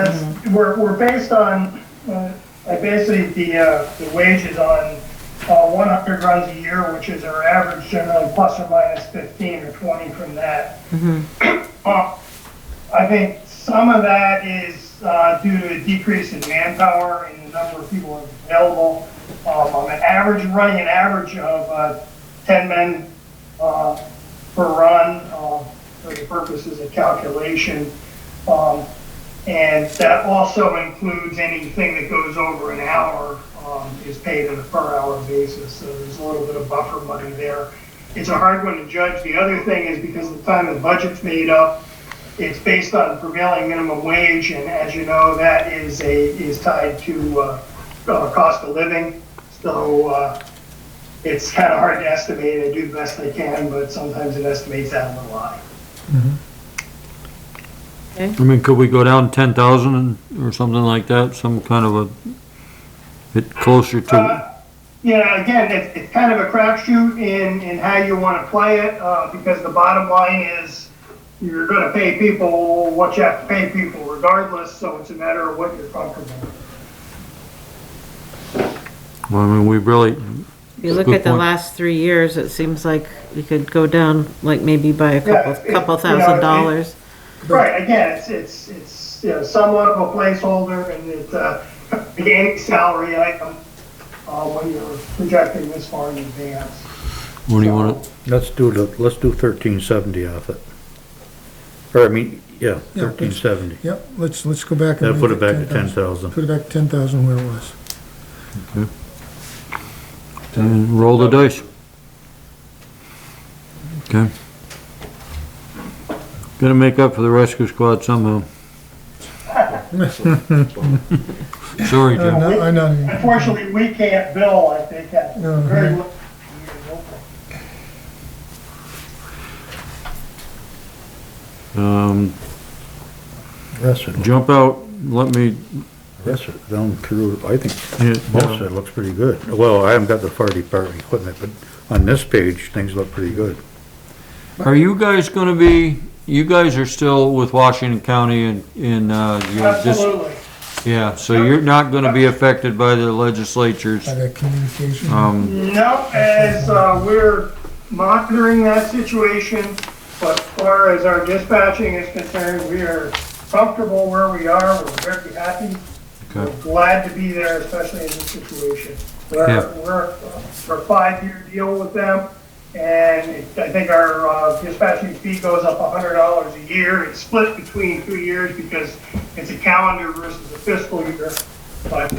we're based on, basically the wages on 100 runs a year, which is our average, generally plus or minus 15 or 20 from that. I think some of that is due to a decrease in manpower and the number of people available. Running an average of 10 men per run for the purposes of calculation. And that also includes anything that goes over an hour is paid on a per hour basis. So there's a little bit of buffer money there. It's a hard one to judge. The other thing is because of the time the budget's made up, it's based on prevailing minimum wage, and as you know, that is tied to cost of living. So it's kind of hard to estimate. I do the best I can, but sometimes it estimates out a little high. I mean, could we go down 10,000 or something like that? Some kind of a bit closer to? Yeah, again, it's kind of a crapshoot in how you want to play it, because the bottom line is you're going to pay people what you have to pay people regardless, so it's a matter of what you're comfortable with. Well, I mean, we really. If you look at the last 3 years, it seems like you could go down like maybe by a couple $1,000. Right, again, it's somewhat of a placeholder, and it's any salary item when you're projecting this far in advance. What do you want to? Let's do 1370 off it. Or I mean, yeah, 1370. Yep, let's go back. That'll put it back to 10,000. Put it back to 10,000 where it was. Okay. And roll the dice. Okay. Gonna make up for the rescue squad somehow. Sorry, Jim. I know. Unfortunately, we can't bill, I think, at very little. Jump out, let me. Rest it down through, I think most of it looks pretty good. Well, I haven't got the fire department equipment, but on this page, things look pretty good. Are you guys gonna be, you guys are still with Washington County and Absolutely. yeah, so you're not gonna be affected by the legislatures. By that communication. No, as we're monitoring that situation, but as far as our dispatching is concerned, we are comfortable where we are. We're very happy. Okay. We're glad to be there, especially in this situation. We're a 5-year deal with them, and I think our dispatching fee goes up $100 a year. It's split between 2 years because it's a calendar versus a fiscal year, but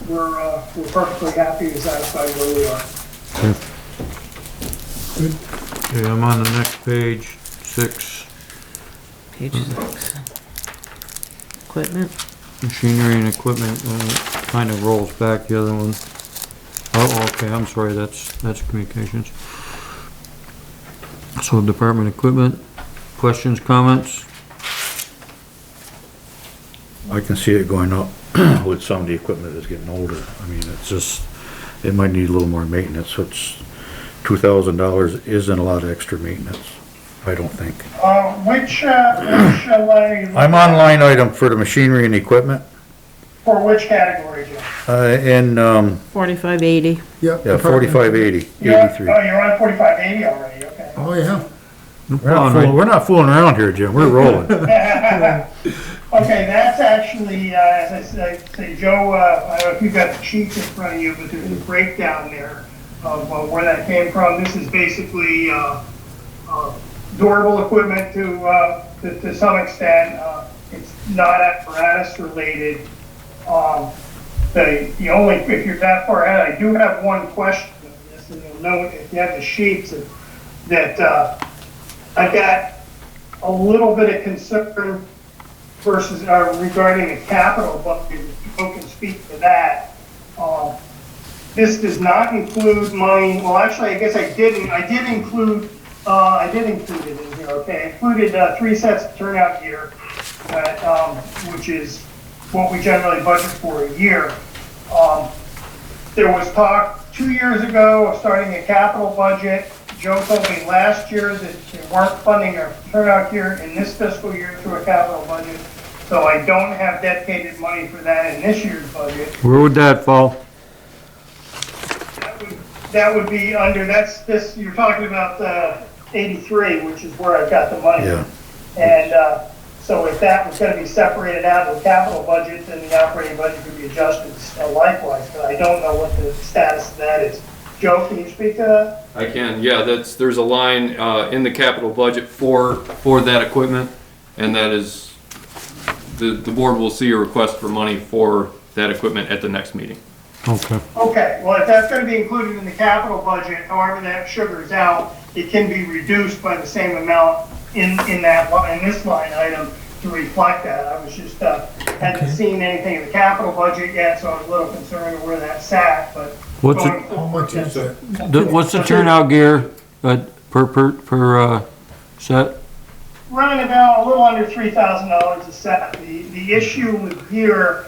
we're perfectly happy and satisfied where we are. Okay, I'm on the next page, 6. Page 6. Equipment. Machinery and equipment, kind of rolls back the other one. Oh, okay, I'm sorry, that's communications. So department equipment, questions, comments? I can see it going up with some of the equipment that's getting older. I mean, it's just, it might need a little more maintenance, so it's $2,000 isn't a lot of extra maintenance, I don't think. Which line? I'm on line item for the machinery and equipment, For which category, Jim? in, 4580. Yep. yeah, 4580, 83. You're on 4580 already, okay. Oh, yeah. We're not fooling around here, Jim, we're rolling. Okay, that's actually, as I say, Joe, I don't know if you've got the sheets in front of you, but there's a breakdown there of where that came from. This is basically durable equipment to some extent. not apparatus related. The only, if you're that far ahead, I do have one question on this, and you'll note if you have the sheets that I've got a little bit of concern versus regarding the capital budget. People can speak to that. This does not include money. Well, actually, I guess I didn't. I did include it in here. Okay, I included 3 sets of turnout gear, which is what we generally budget for a year. There was talk 2 years ago of starting a capital budget. Joe told me last year that they weren't funding our turnout gear in this fiscal year through a capital budget. So I don't have dedicated money for that in this year's budget. Where would that fall? That would be under, this, you're talking about 83, which is where I've got the money. Yeah. And so if that was going to be separated out of the capital budget, then the operating budget could be adjusted likewise, but I don't know what the status of that is. Joe, can you speak to that? I can, yeah, there's a line in the capital budget for that equipment, and that is, the board will see a request for money for that equipment at the next meeting. Okay. Okay, well, if that's going to be included in the capital budget, however that sugars out, it can be reduced by the same amount in this line item to reflect that. I was just, hadn't seen anything in the capital budget yet, so I was a little concerned of where that sat, but. What's it, How much is it? what's the turnout gear per set? Running about a little under $3,000 a set. The issue with gear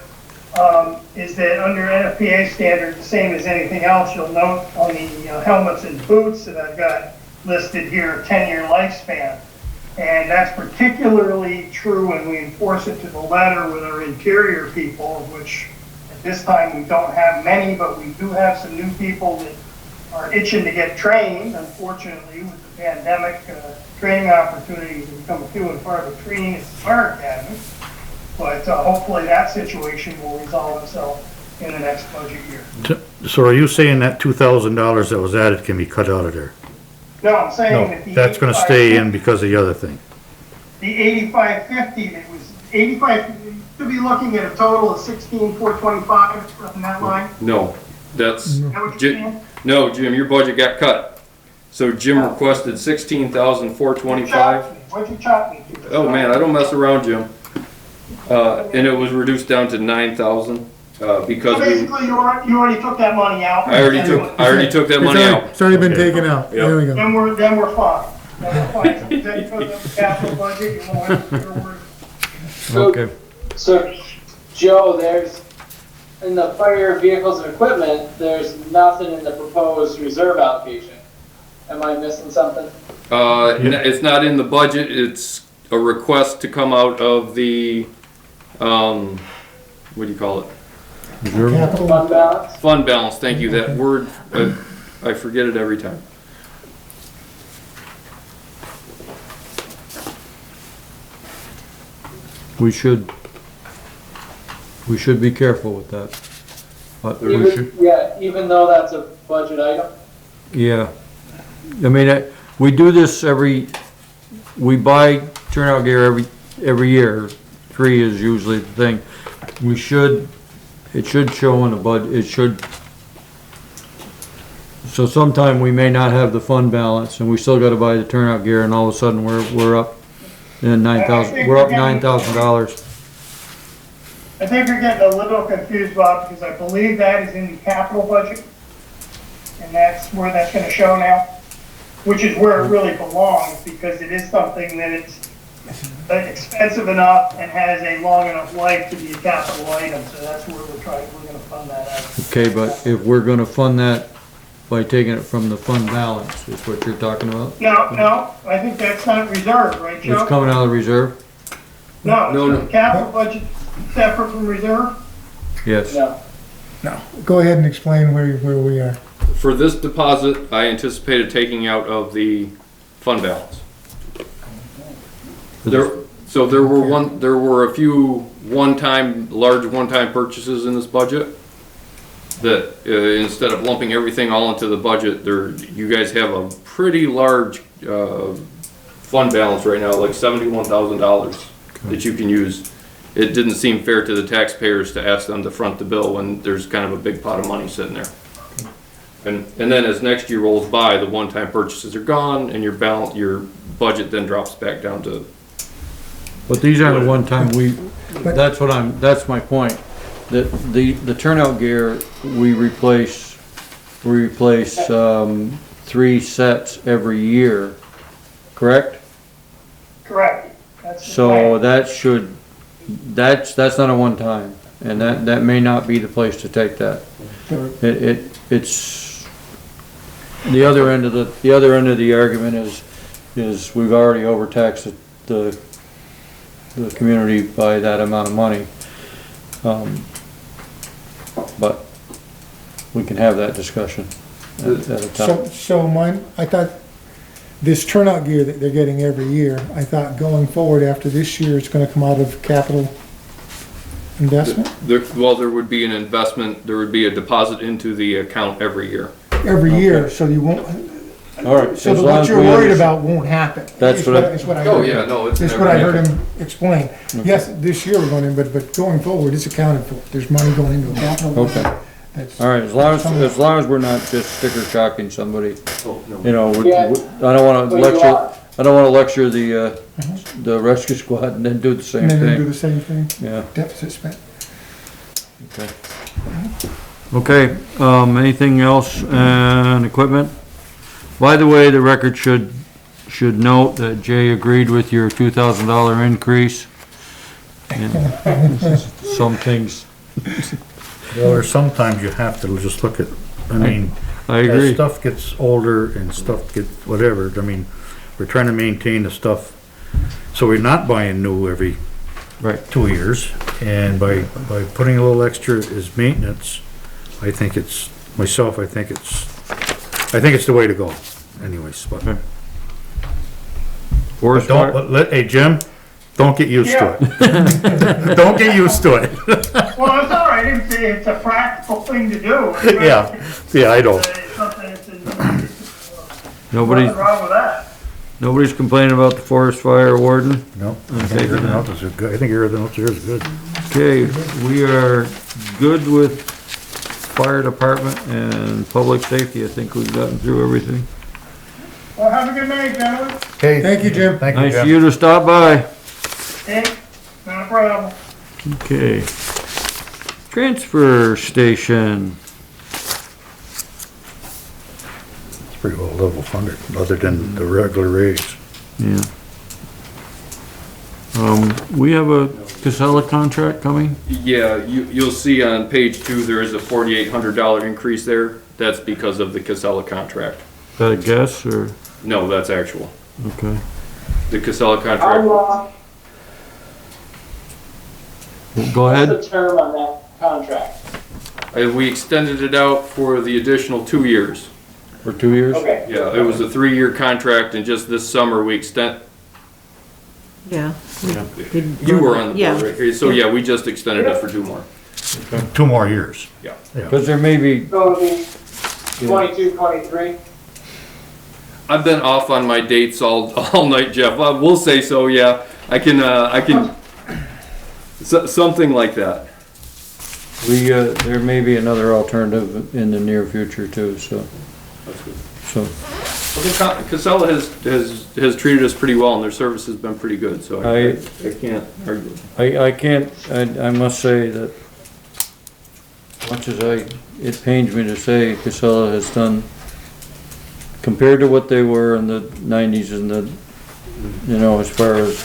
is that under NFPA standards, the same as anything else, you'll note on the helmets and boots that I've got listed here, 10-year lifespan. And that's particularly true when we enforce it to the letter with our interior people, of which at this time we don't have many, but we do have some new people that are itching to get trained. Unfortunately, with the pandemic, training opportunities have become few and far between at the fire academy. But hopefully that situation will resolve itself in the next budget year. So are you saying that $2,000 that was added can be cut out of there? No, I'm saying that No, that's gonna stay in because of the other thing. The 8550, that was 85, to be looking at a total of 16,425 on that line. No, that's, Is that what you're saying? no, Jim, your budget got cut. So Jim requested 16,425. What'd you chop me to? Oh man, I don't mess around, Jim. And it was reduced down to 9,000, because So basically, you already took that money out. I already took that money out. It's already been taken out. There we go. Then we're fine. Then we're fine. So then for the capital budget, you won't have to hear words. Okay. So, Joe, there's, in the fire vehicles and equipment, there's nothing in the proposed reserve allocation. Am I missing something? It's not in the budget, it's a request to come out of the, what do you call it? Capital. Fund balance? Fund balance, thank you, that word, I forget it every time. We should be careful with that. But we should, Even though that's a budget item? yeah. I mean, we do this we buy turnout gear every year. 3 is usually the thing. It should show in the budget, so sometime we may not have the fund balance and we still gotta buy the turnout gear and all of a sudden we're up in $9,000. I think you're getting a little confused, Bob, because I believe that is in the capital budget. And that's where that's gonna show now, which is where it really belongs, because it is something that it's expensive enough and has a long enough life to be a capital item, so that's where we're gonna fund that out. Okay, but if we're gonna fund that by taking it from the fund balance, is what you're talking about? No, I think that's not reserved, right, Joe? It's coming out of the reserve? No. Capital budget separate from reserve? Yes. No. Go ahead and explain where we are. For this deposit, I anticipated taking out of the fund balance. So there were a few large one-time purchases in this budget that instead of lumping everything all into the budget, you guys have a pretty large fund balance right now, like $71,000 that you can use. it didn't seem fair to the taxpayers to ask them to front the bill when there's kind of a big pot of money sitting there. And then as next year rolls by, the one-time purchases are gone, and your budget then drops back down to. But these aren't the one time that's my point. That the turnout gear, we replace, 3 sets every year, correct? Correct. That's the So plan. that's not a one time, and that may not be the place to take that. It's, the other end of the argument is we've already overtaxed the community by that amount of money. But we can have that discussion at a time. So I thought this turnout gear that they're getting every year, I thought going forward after this year, it's gonna come out of capital investment? There would be an investment, there would be a deposit into the account every year. Every year, so you won't, All right. so as that long what as you're we worried understand- about won't happen. That's what I- Is what I Oh, heard. yeah, no, it's. That's what I heard him explain. Yes, this year we're going in, but going forward, it's accounted for. There's money going into a capital. Okay. That's- All right, as long as we're not just sticker shocking somebody, Oh, no. you know, Yeah. I don't wanna Well, you lecture, are. I don't wanna lecture the rescue squad and then do the same And then do thing. the same thing, Yeah, deficit spent. okay. Okay, anything else on equipment? By the way, the record should note that Jay agreed with your $2,000 increase. And some things, Well, or sometimes you have to just look at, I mean, I as agree. stuff gets older and stuff gets whatever, I mean, we're trying to maintain the stuff, so we're not buying new every Right. 2 years, and by putting a little extra as maintenance, I think it's the way to go anyways, but. Forest Don't, fire, hey, Jim, don't get used to it. Don't get used to it. Well, it's all right, it's a practical thing to do. Yeah, I know. It's something that's nobody's, nothing wrong with that. nobody's complaining about the forest fire warden? No, I think everything else is good. I think everything else here is good. Okay, we are good with fire department and public safety. I think we've gotten through everything. Well, have a good night, gentlemen. Okay. Thank you, Jim. Thank you, Nice of Jim. you to stop by. Hey, not a problem. Okay. Transfer station. It's pretty well level funded, other than the regular raise. Yeah. We have a Casella contract coming? Yeah, you'll see on page 2, there is a $4,800 increase there. That's because of the Casella contract. Is that a guess or? No, that's actual. Okay. The Casella How contract, long, Go what's ahead. the term on that contract? we extended it out for the additional 2 years. For 2 years? Okay. Yeah, it was a 3-year contract, and just this summer we Yeah. you were on the Yeah. board, right? So yeah, we just extended it for 2 more. 2 more years. Yeah. Because there may be, So it'll be 22, 23? I've been off on my dates all night, Jeff. We'll say so, yeah. I can, something like that. there may be another alternative in the near future too, so. So, Well, Casella has treated us pretty well, and their service has been pretty good, so I can't argue. I must say that much as it pains me to say, Casella has done, compared to what they were in the 90s and the, you know, as far as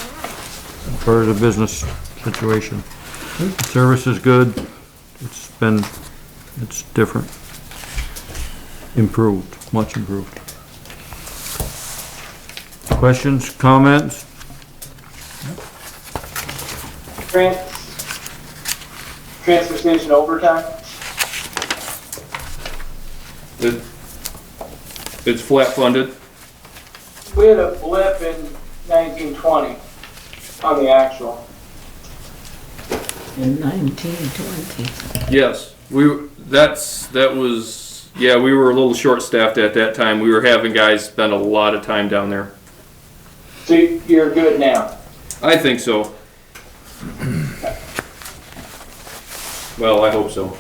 the business situation. The service is good. It's different. Improved, much improved. Questions, comments? Transfer station overtime? It's flat funded. We had a blip in 1920 on the actual. In 1920. Yes, we were a little short-staffed at that time. We were having guys spend a lot of time down there. So you're good now? I think so. Well, I hope so.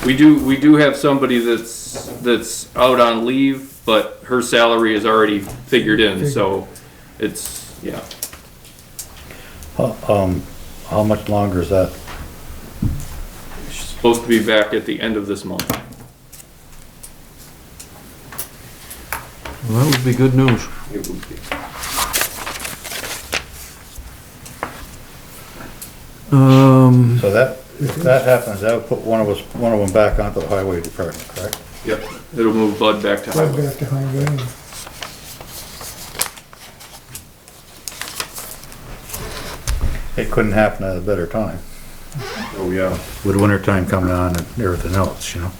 We do have somebody that's out on leave, but her salary is already figured in, so it's, yeah. How much longer is that? She's supposed to be back at the end of this month. Well, that would be good news. It would be. So that, if that happens, that would put one of them back onto the highway department, correct? Yep, it'll move Bud back to Right highway. back to highway. It couldn't happen at a better time, Oh, yeah. with winter time coming on and everything else, you know?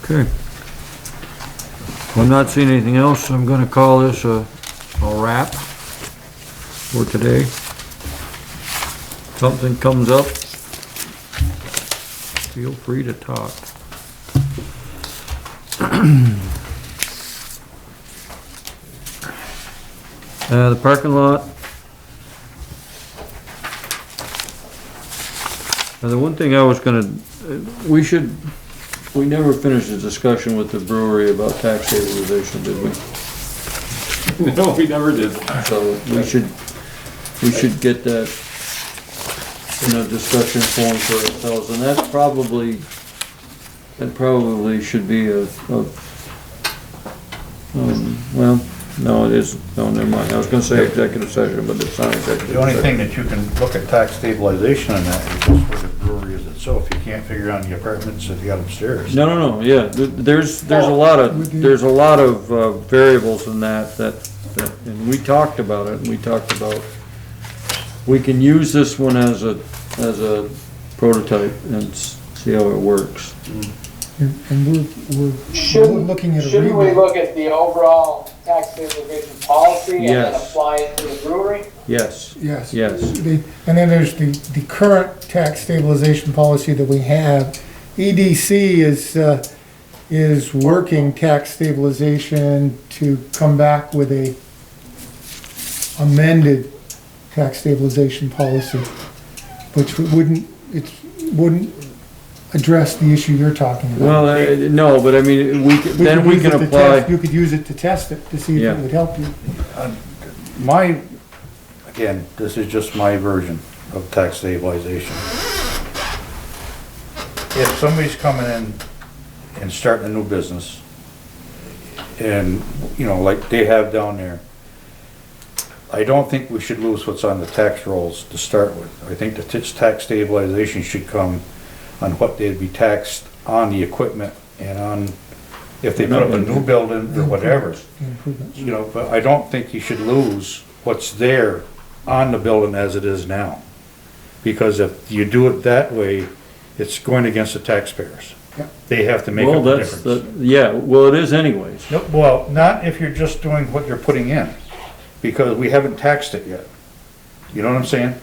Okay. If I'm not seeing anything else, I'm gonna call this a wrap for today. Something comes up, feel free to talk. The parking lot. Now, the one thing I was gonna, we never finished the discussion with the brewery about tax stabilization, did we? No, we never did. So we should get that in a discussion form for ourselves, and that probably should be well, no, it isn't, no, never mind. I was gonna say executive session, but it's not executive session. The only thing that you can look at tax stabilization on that is just where the brewery is itself. You can't figure out the apartments that you got upstairs. No, yeah, there's a lot of variables in that, and we talked about it, and we talked about, we can use this one as a prototype and see how it works. And we're looking at a Shouldn't we rework. look at the overall tax stabilization policy and then Yes. apply it to the brewery? Yes, Yes. yes. And then there's the current tax stabilization policy that we have. EDC is working tax stabilization to come back with a amended tax stabilization policy, which wouldn't address the issue you're talking about. Well, no, but I mean, we can use it to apply. test- You could use it to test it, to see if Yeah. it would help you. Again, this is just my version of tax stabilization. If somebody's coming in and starting a new business, and, you know, like they have down there, I don't think we should lose what's on the tax rolls to start with. I think the tax stabilization should come on what they'd be taxed on the equipment and on, if they put up a new building or whatever. The improvements. You know, but I don't think you should lose what's there on the building as it is now. Because if you do it that way, it's going against the taxpayers. Yeah. They have to make Well, up the that's difference. yeah, well, it is anyways. No, well, not if you're just doing what you're putting in, because we haven't taxed it yet. You know what I'm saying?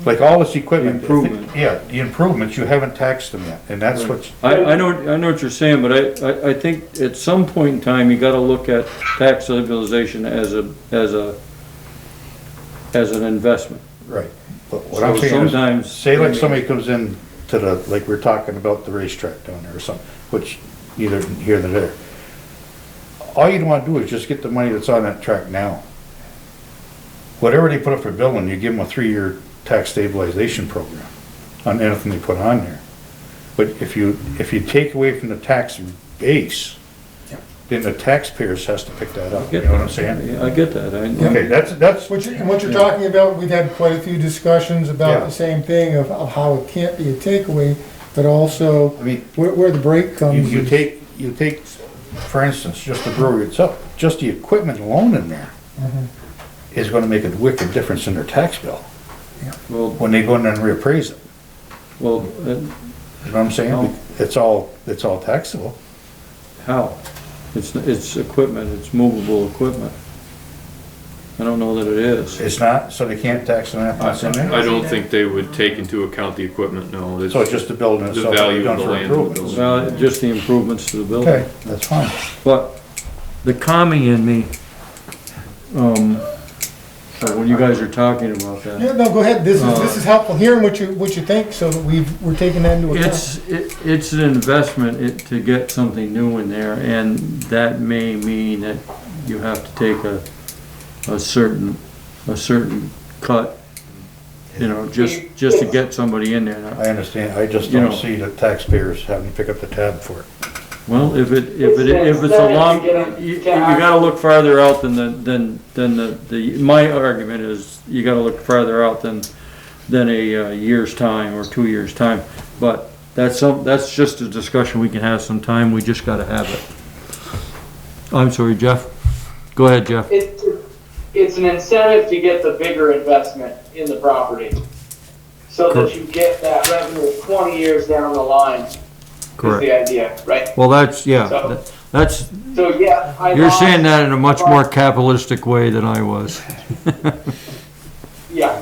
Like all this equipment. The improvement. Yeah, the improvements, you haven't taxed them yet, and that's what's, I know what you're saying, but I think at some point in time, you gotta look at tax stabilization as an investment. right. But what So I'm saying sometimes- is, say like somebody comes in to the, like we're talking about the racetrack down there or something, which neither here nor there. All you'd wanna do is just get the money that's on that track now. Whatever they put up for building, you give them a 3-year tax stabilization program on anything they put on there. But if you take away from the tax base, then the taxpayers has to pick that up, you know what I'm saying? Yeah, I get that, Okay, that's, What you're talking about, we've had quite a few discussions about Yeah. the same thing of how it can't be a takeaway, but also I mean, where the break comes. you take, for instance, just the brewery itself, just the equipment alone in there is gonna make a wicked difference in their tax bill Well, when they go in and reappraise it. well, You know what I'm saying? It's all taxable. how? It's equipment, it's movable equipment. I don't know that it is. It's not, so they can't tax them after it's in there? I don't think they would take into account the equipment, no. So it's just the building The itself, value done of the for land of the improvements. building. Well, just the improvements to the building. Okay, that's fine. But the commie in me, So when you guys are talking about that. Yeah, no, go ahead, this is helpful, hearing what you think, so that we're taking that into account. It's an investment to get something new in there, and that may mean that you have to take a certain cut, you know, just to get somebody in there. I understand, I just You don't know. see the taxpayers having to pick up the tab for it. Well, if it's a long, you gotta look farther out than my argument is, you gotta look farther out than a year's time or 2 years' time. But that's just a discussion we can have sometime, we just gotta have it. I'm sorry, Jeff. Go ahead, Jeff. It's an incentive to get the bigger investment in the property, so that you get that revenue 20 years down the line. Correct. Is the idea, right? Well, that's, yeah, that's, So, yeah. you're saying that in a much more capitalistic way than I was. Yeah.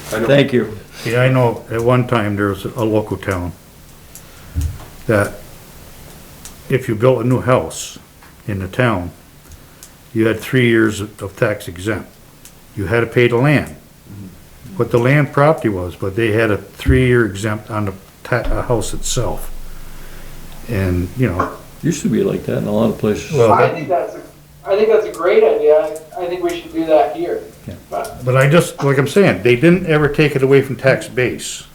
Thank you. Yeah, I know at one time there was a local town that if you built a new house in the town, you had 3 years of tax exempt. You had to pay the land, what the land property was, but they had a 3-year exempt on the house itself. And, you know. Used to be like that in a lot of places. Well, I think that's a great idea. I think we should do that here. Yeah. But I just, like I'm saying, they didn't ever take it away from tax base.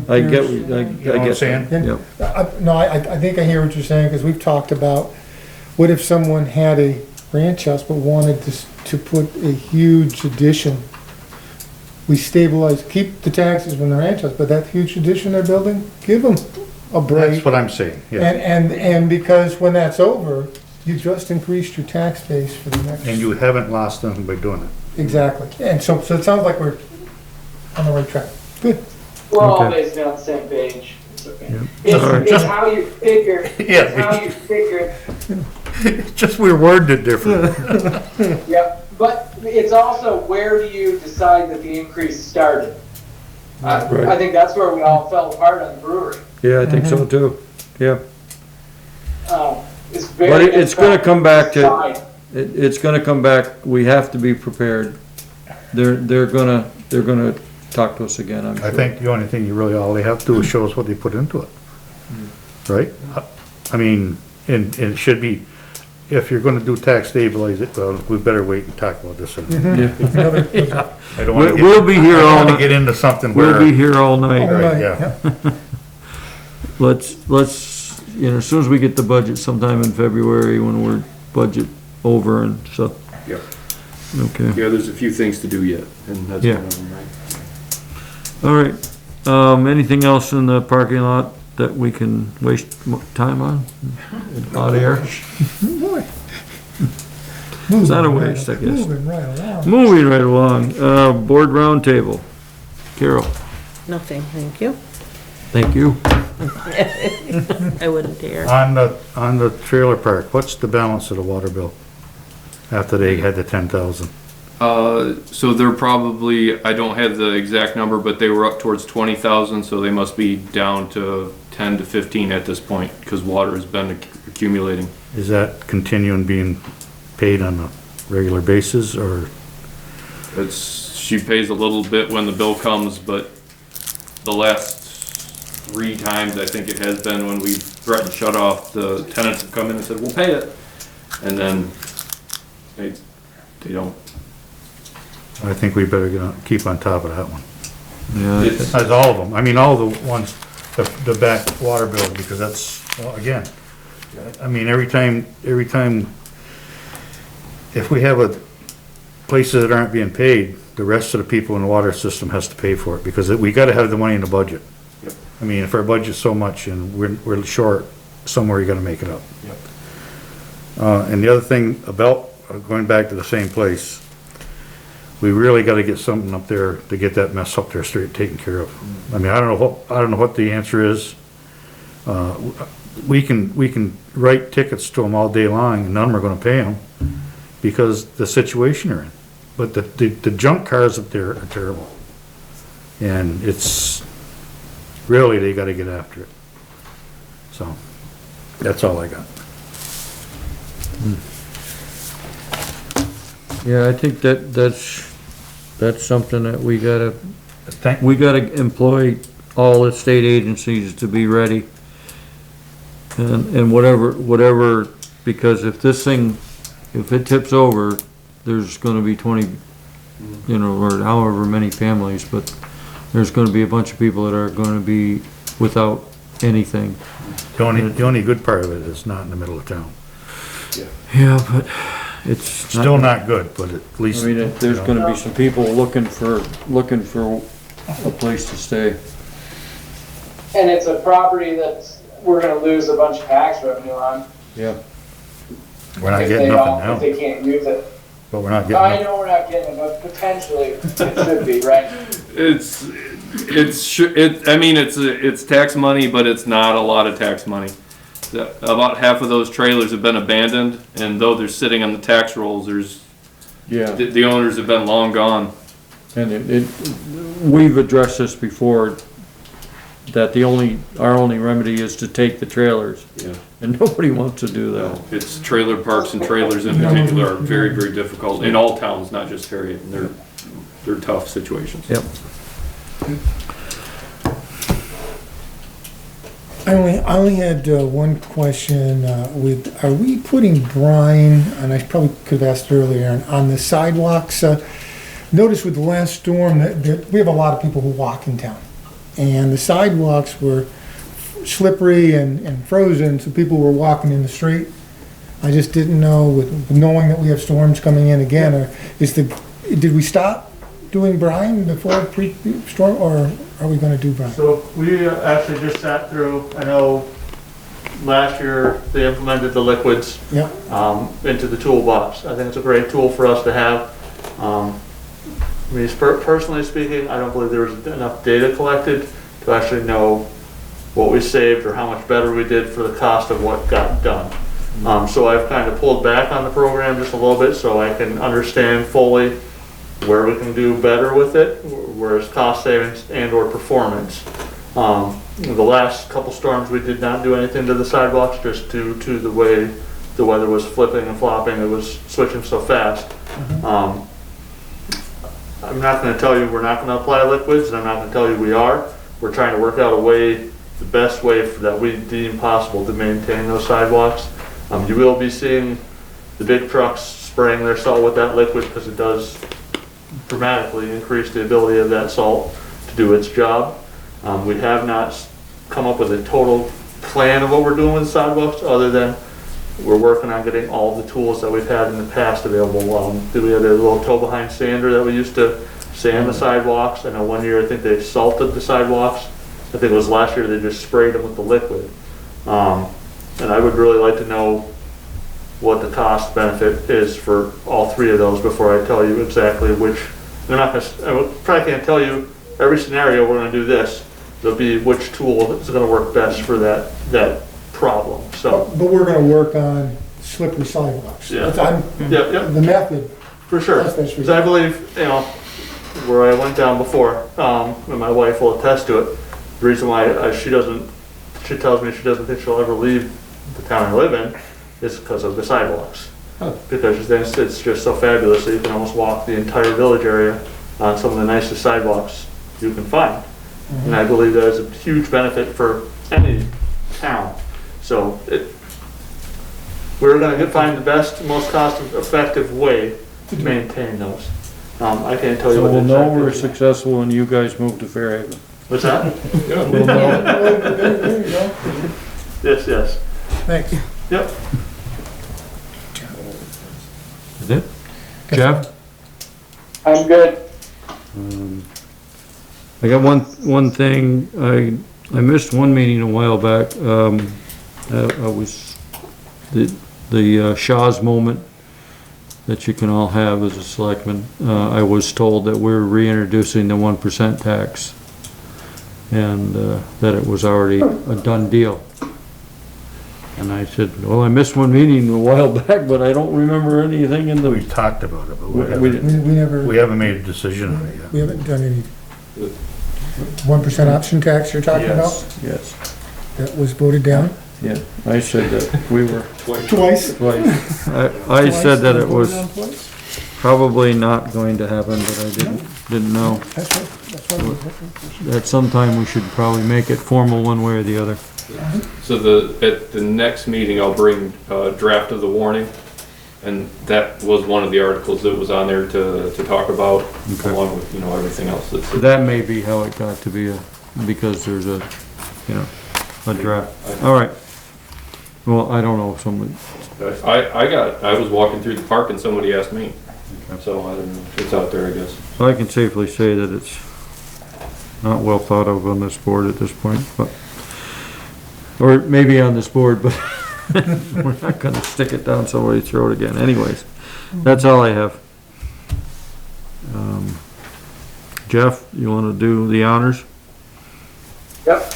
I get, You know what I'm saying? Yep. No, I think I hear what you're saying, because we've talked about, what if someone had a ranch house but wanted to put a huge addition? We stabilize, keep the taxes from the ranch house, but that huge addition they're building, give them a break. That's what I'm saying, yeah. And because when that's over, you just increased your tax base for the next. And you haven't lost nothing by doing it. Exactly, and so it sounds like we're on the right track. Good. We're all Okay. basically on the same page. It's okay. Yeah. It's, All right. it's how you figure. Yeah. It's how you figure. Just we worded it differently. Yep. But it's also, where do you decide that the increase started? Right. I think that's where we all fell apart on the brewery. Yeah, I think so too, yeah. It's very. But it's gonna come back to, decide. it's gonna come back, we have to be prepared. They're gonna talk to us again, I'm sure. I think the only thing you really, all they have to do is show us what they put into it. Right? I mean, and it should be, if you're gonna do tax stabilize it, well, we better wait and talk about this. Yeah. I don't wanna We'll be here all to night. get into something where. We'll be here all night. Right, yeah. Let's, you know, as soon as we get the budget sometime in February, when we're budget over and stuff. Yep. Okay, Yeah, there's a few things to do yet, and that's Yeah. one of them, right? all right. Anything else in the parking lot that we can waste time on? Hot air? Boy. It's not a waste, I guess. Moving right along. Moving right along, board round table. Carol, Nothing, thank you. thank you. I wouldn't dare. On the trailer park, what's the balance of the water bill? After they had the 10,000? So they're probably, I don't have the exact number, but they were up towards 20,000, so they must be down to 10 to 15 at this point, because water has been accumulating. Is that continuing being paid on a regular basis, or? She pays a little bit when the bill comes, but the last 3 times I think it has been when we threatened to shut off, the tenants have come in and said, we'll pay it. And then they don't. I think we better keep on top of that one. Yeah, It's- As all of them, I mean, all the ones, the back water bill, because that's, well, again, I mean, every time, if we have places that aren't being paid, the rest of the people in the water system has to pay for it, because we gotta have the money in the budget. Yep. I mean, if our budget's so much and we're short, somewhere you gotta make it up. Yep. And the other thing about, going back to the same place, we really gotta get something up there to get that mess up there straight, taken care of. I mean, I don't know what the answer is. We can write tickets to them all day long and none of them are gonna pay them because the situation they're in. But the junk cars up there are terrible. And it's, really, they gotta get after it. So, that's all I got. Yeah, I think that's something that we gotta Thank, employ all the state agencies to be ready. And whatever, because if this thing, if it tips over, there's gonna be 20, you know, or however many families, but there's gonna be a bunch of people that are gonna be without anything. the only good part of it is not in the middle of town. Yeah, but it's Still not good, but at I least. mean, there's gonna be some people looking for a place to stay. And it's a property that we're gonna lose a bunch of tax revenue on. Yeah. We're not if getting they nothing don't- now, If they can't use it. but we're not I getting, know we're not getting it, but potentially it should be, right? I mean, it's tax money, but it's not a lot of tax money. About half of those trailers have been abandoned, and though they're sitting on the tax rolls, Yeah. the owners have been long gone. And we've addressed this before, that our only remedy is to take the trailers. Yeah. And nobody wants to do that. It's trailer parks and trailers in particular are very, very difficult in all towns, not just Harriet, and they're tough situations. Yep. I only had one question, are we putting brine, and I probably could have asked earlier, on the sidewalks? Notice with the last storm that we have a lot of people who walk in town, and the sidewalks were slippery and frozen, so people were walking in the street. I just didn't know, with knowing that we have storms coming in again, or did we stop doing brine before pre-storm, or are we gonna do brine? So we actually just sat through, I know last year they implemented the liquids Yeah, into the toolbox. I think it's a great tool for us to have. Personally speaking, I don't believe there was enough data collected to actually know what we saved or how much better we did for the cost of what got done. So I've kind of pulled back on the program just a little bit so I can understand fully where we can do better with it, whereas cost savings and or performance. The last couple storms, we did not do anything to the sidewalks just due to the way the weather was flipping and flopping. It was switching so fast. I'm not going to tell you we're not going to apply liquids, and I'm not going to tell you we are. We're trying to work out a way, the best way that we deem possible to maintain those sidewalks. You will be seeing the big trucks spraying their salt with that liquid because it does dramatically increase the ability of that salt to do its job. We have not come up with a total plan of what we're doing with sidewalks, other than we're working on getting all the tools that we've had in the past available. We had a little toe-behind sander that we used to sand the sidewalks. I know one year I think they salted the sidewalks. I think it was last year they just sprayed them with the liquid. And I would really like to know what the cost benefit is for all three of those before I tell you exactly which. I probably can't tell you every scenario we're going to do this. There'll be which tool is going to work best for that problem. So, but we're gonna work on slippery sidewalks. Yeah. The method. for sure. Because I believe, where I went down before, and my wife will attest to it. The reason why she tells me she doesn't think she'll ever leave the town I live in is because of the sidewalks. Because it's just so fabulous that you can almost walk the entire village area on some of the nicest sidewalks you can find. And I believe that is a huge benefit for any town. So we're going to find the best, most cost-effective way to maintain those. I can't tell you So what we'll know exactly- we're successful when you guys move to Fairhaven. What's that? We'll know. There you go. Yes. Thanks. Yep. Is it? Jeff? I'm good. I got one thing. I missed one meeting a while back. I was, the Shaw's moment that you can all have as a selectman. I was told that we're reintroducing the 1% tax, and that it was already a done deal. And I said, well, I missed one meeting a while back, but I don't remember anything in the. We talked about it, but We haven't made a decision on it yet. We haven't done any. 1% option tax you're talking about? Yes. That was voted down? Yeah, I said that we were. Twice? Twice. I said that it was probably not going to happen, but I didn't know. That's what At some time, we should probably make it formal one way or the other. So at the next meeting, I'll bring a draft of the warning, and that was one of the articles that was on there to talk about, Okay. along with, everything else that's. That may be how it got to be because there's a draft. All right. Well, I don't know if someone, I was walking through the park and somebody asked me, so I don't know, it's out there, I guess. I can safely say that it's not well thought of on this board at this point, but, or maybe on this board, but we're not gonna stick it down somebody's throat again. Anyways, that's all I have. Jeff, you wanna do the honors? Yep,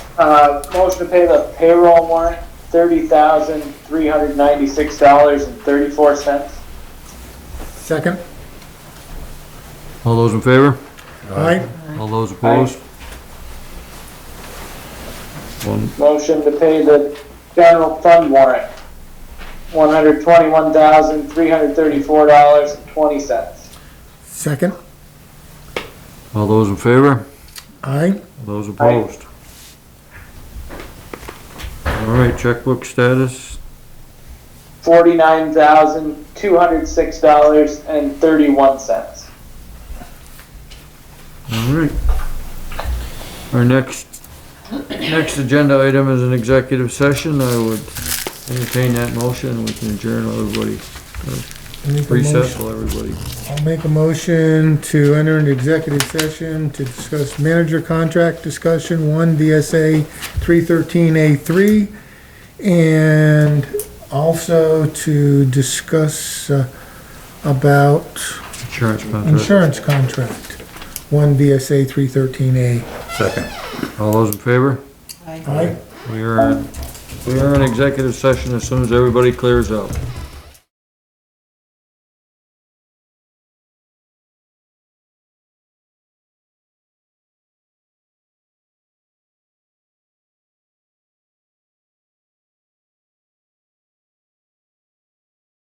motion to pay the payroll warrant, $30,396.34. Second? All those in favor? Aye. All those opposed? One, Motion to pay the general fund warrant, $121,334.20. Second? all those in favor? Aye. All those opposed? All right, checkbook status, $49,206.31. all right. Our next agenda item is an executive session. I would entertain that motion. We can adjourn while everybody, Make a recess motion- while everybody. I'll make a motion to enter an executive session to discuss manager contract discussion, 1 VSA 313A3, and also to discuss about Insurance contract. insurance contract, 1 VSA 313A. Second. All those in favor? Aye. We are in executive session as soon as everybody clears out.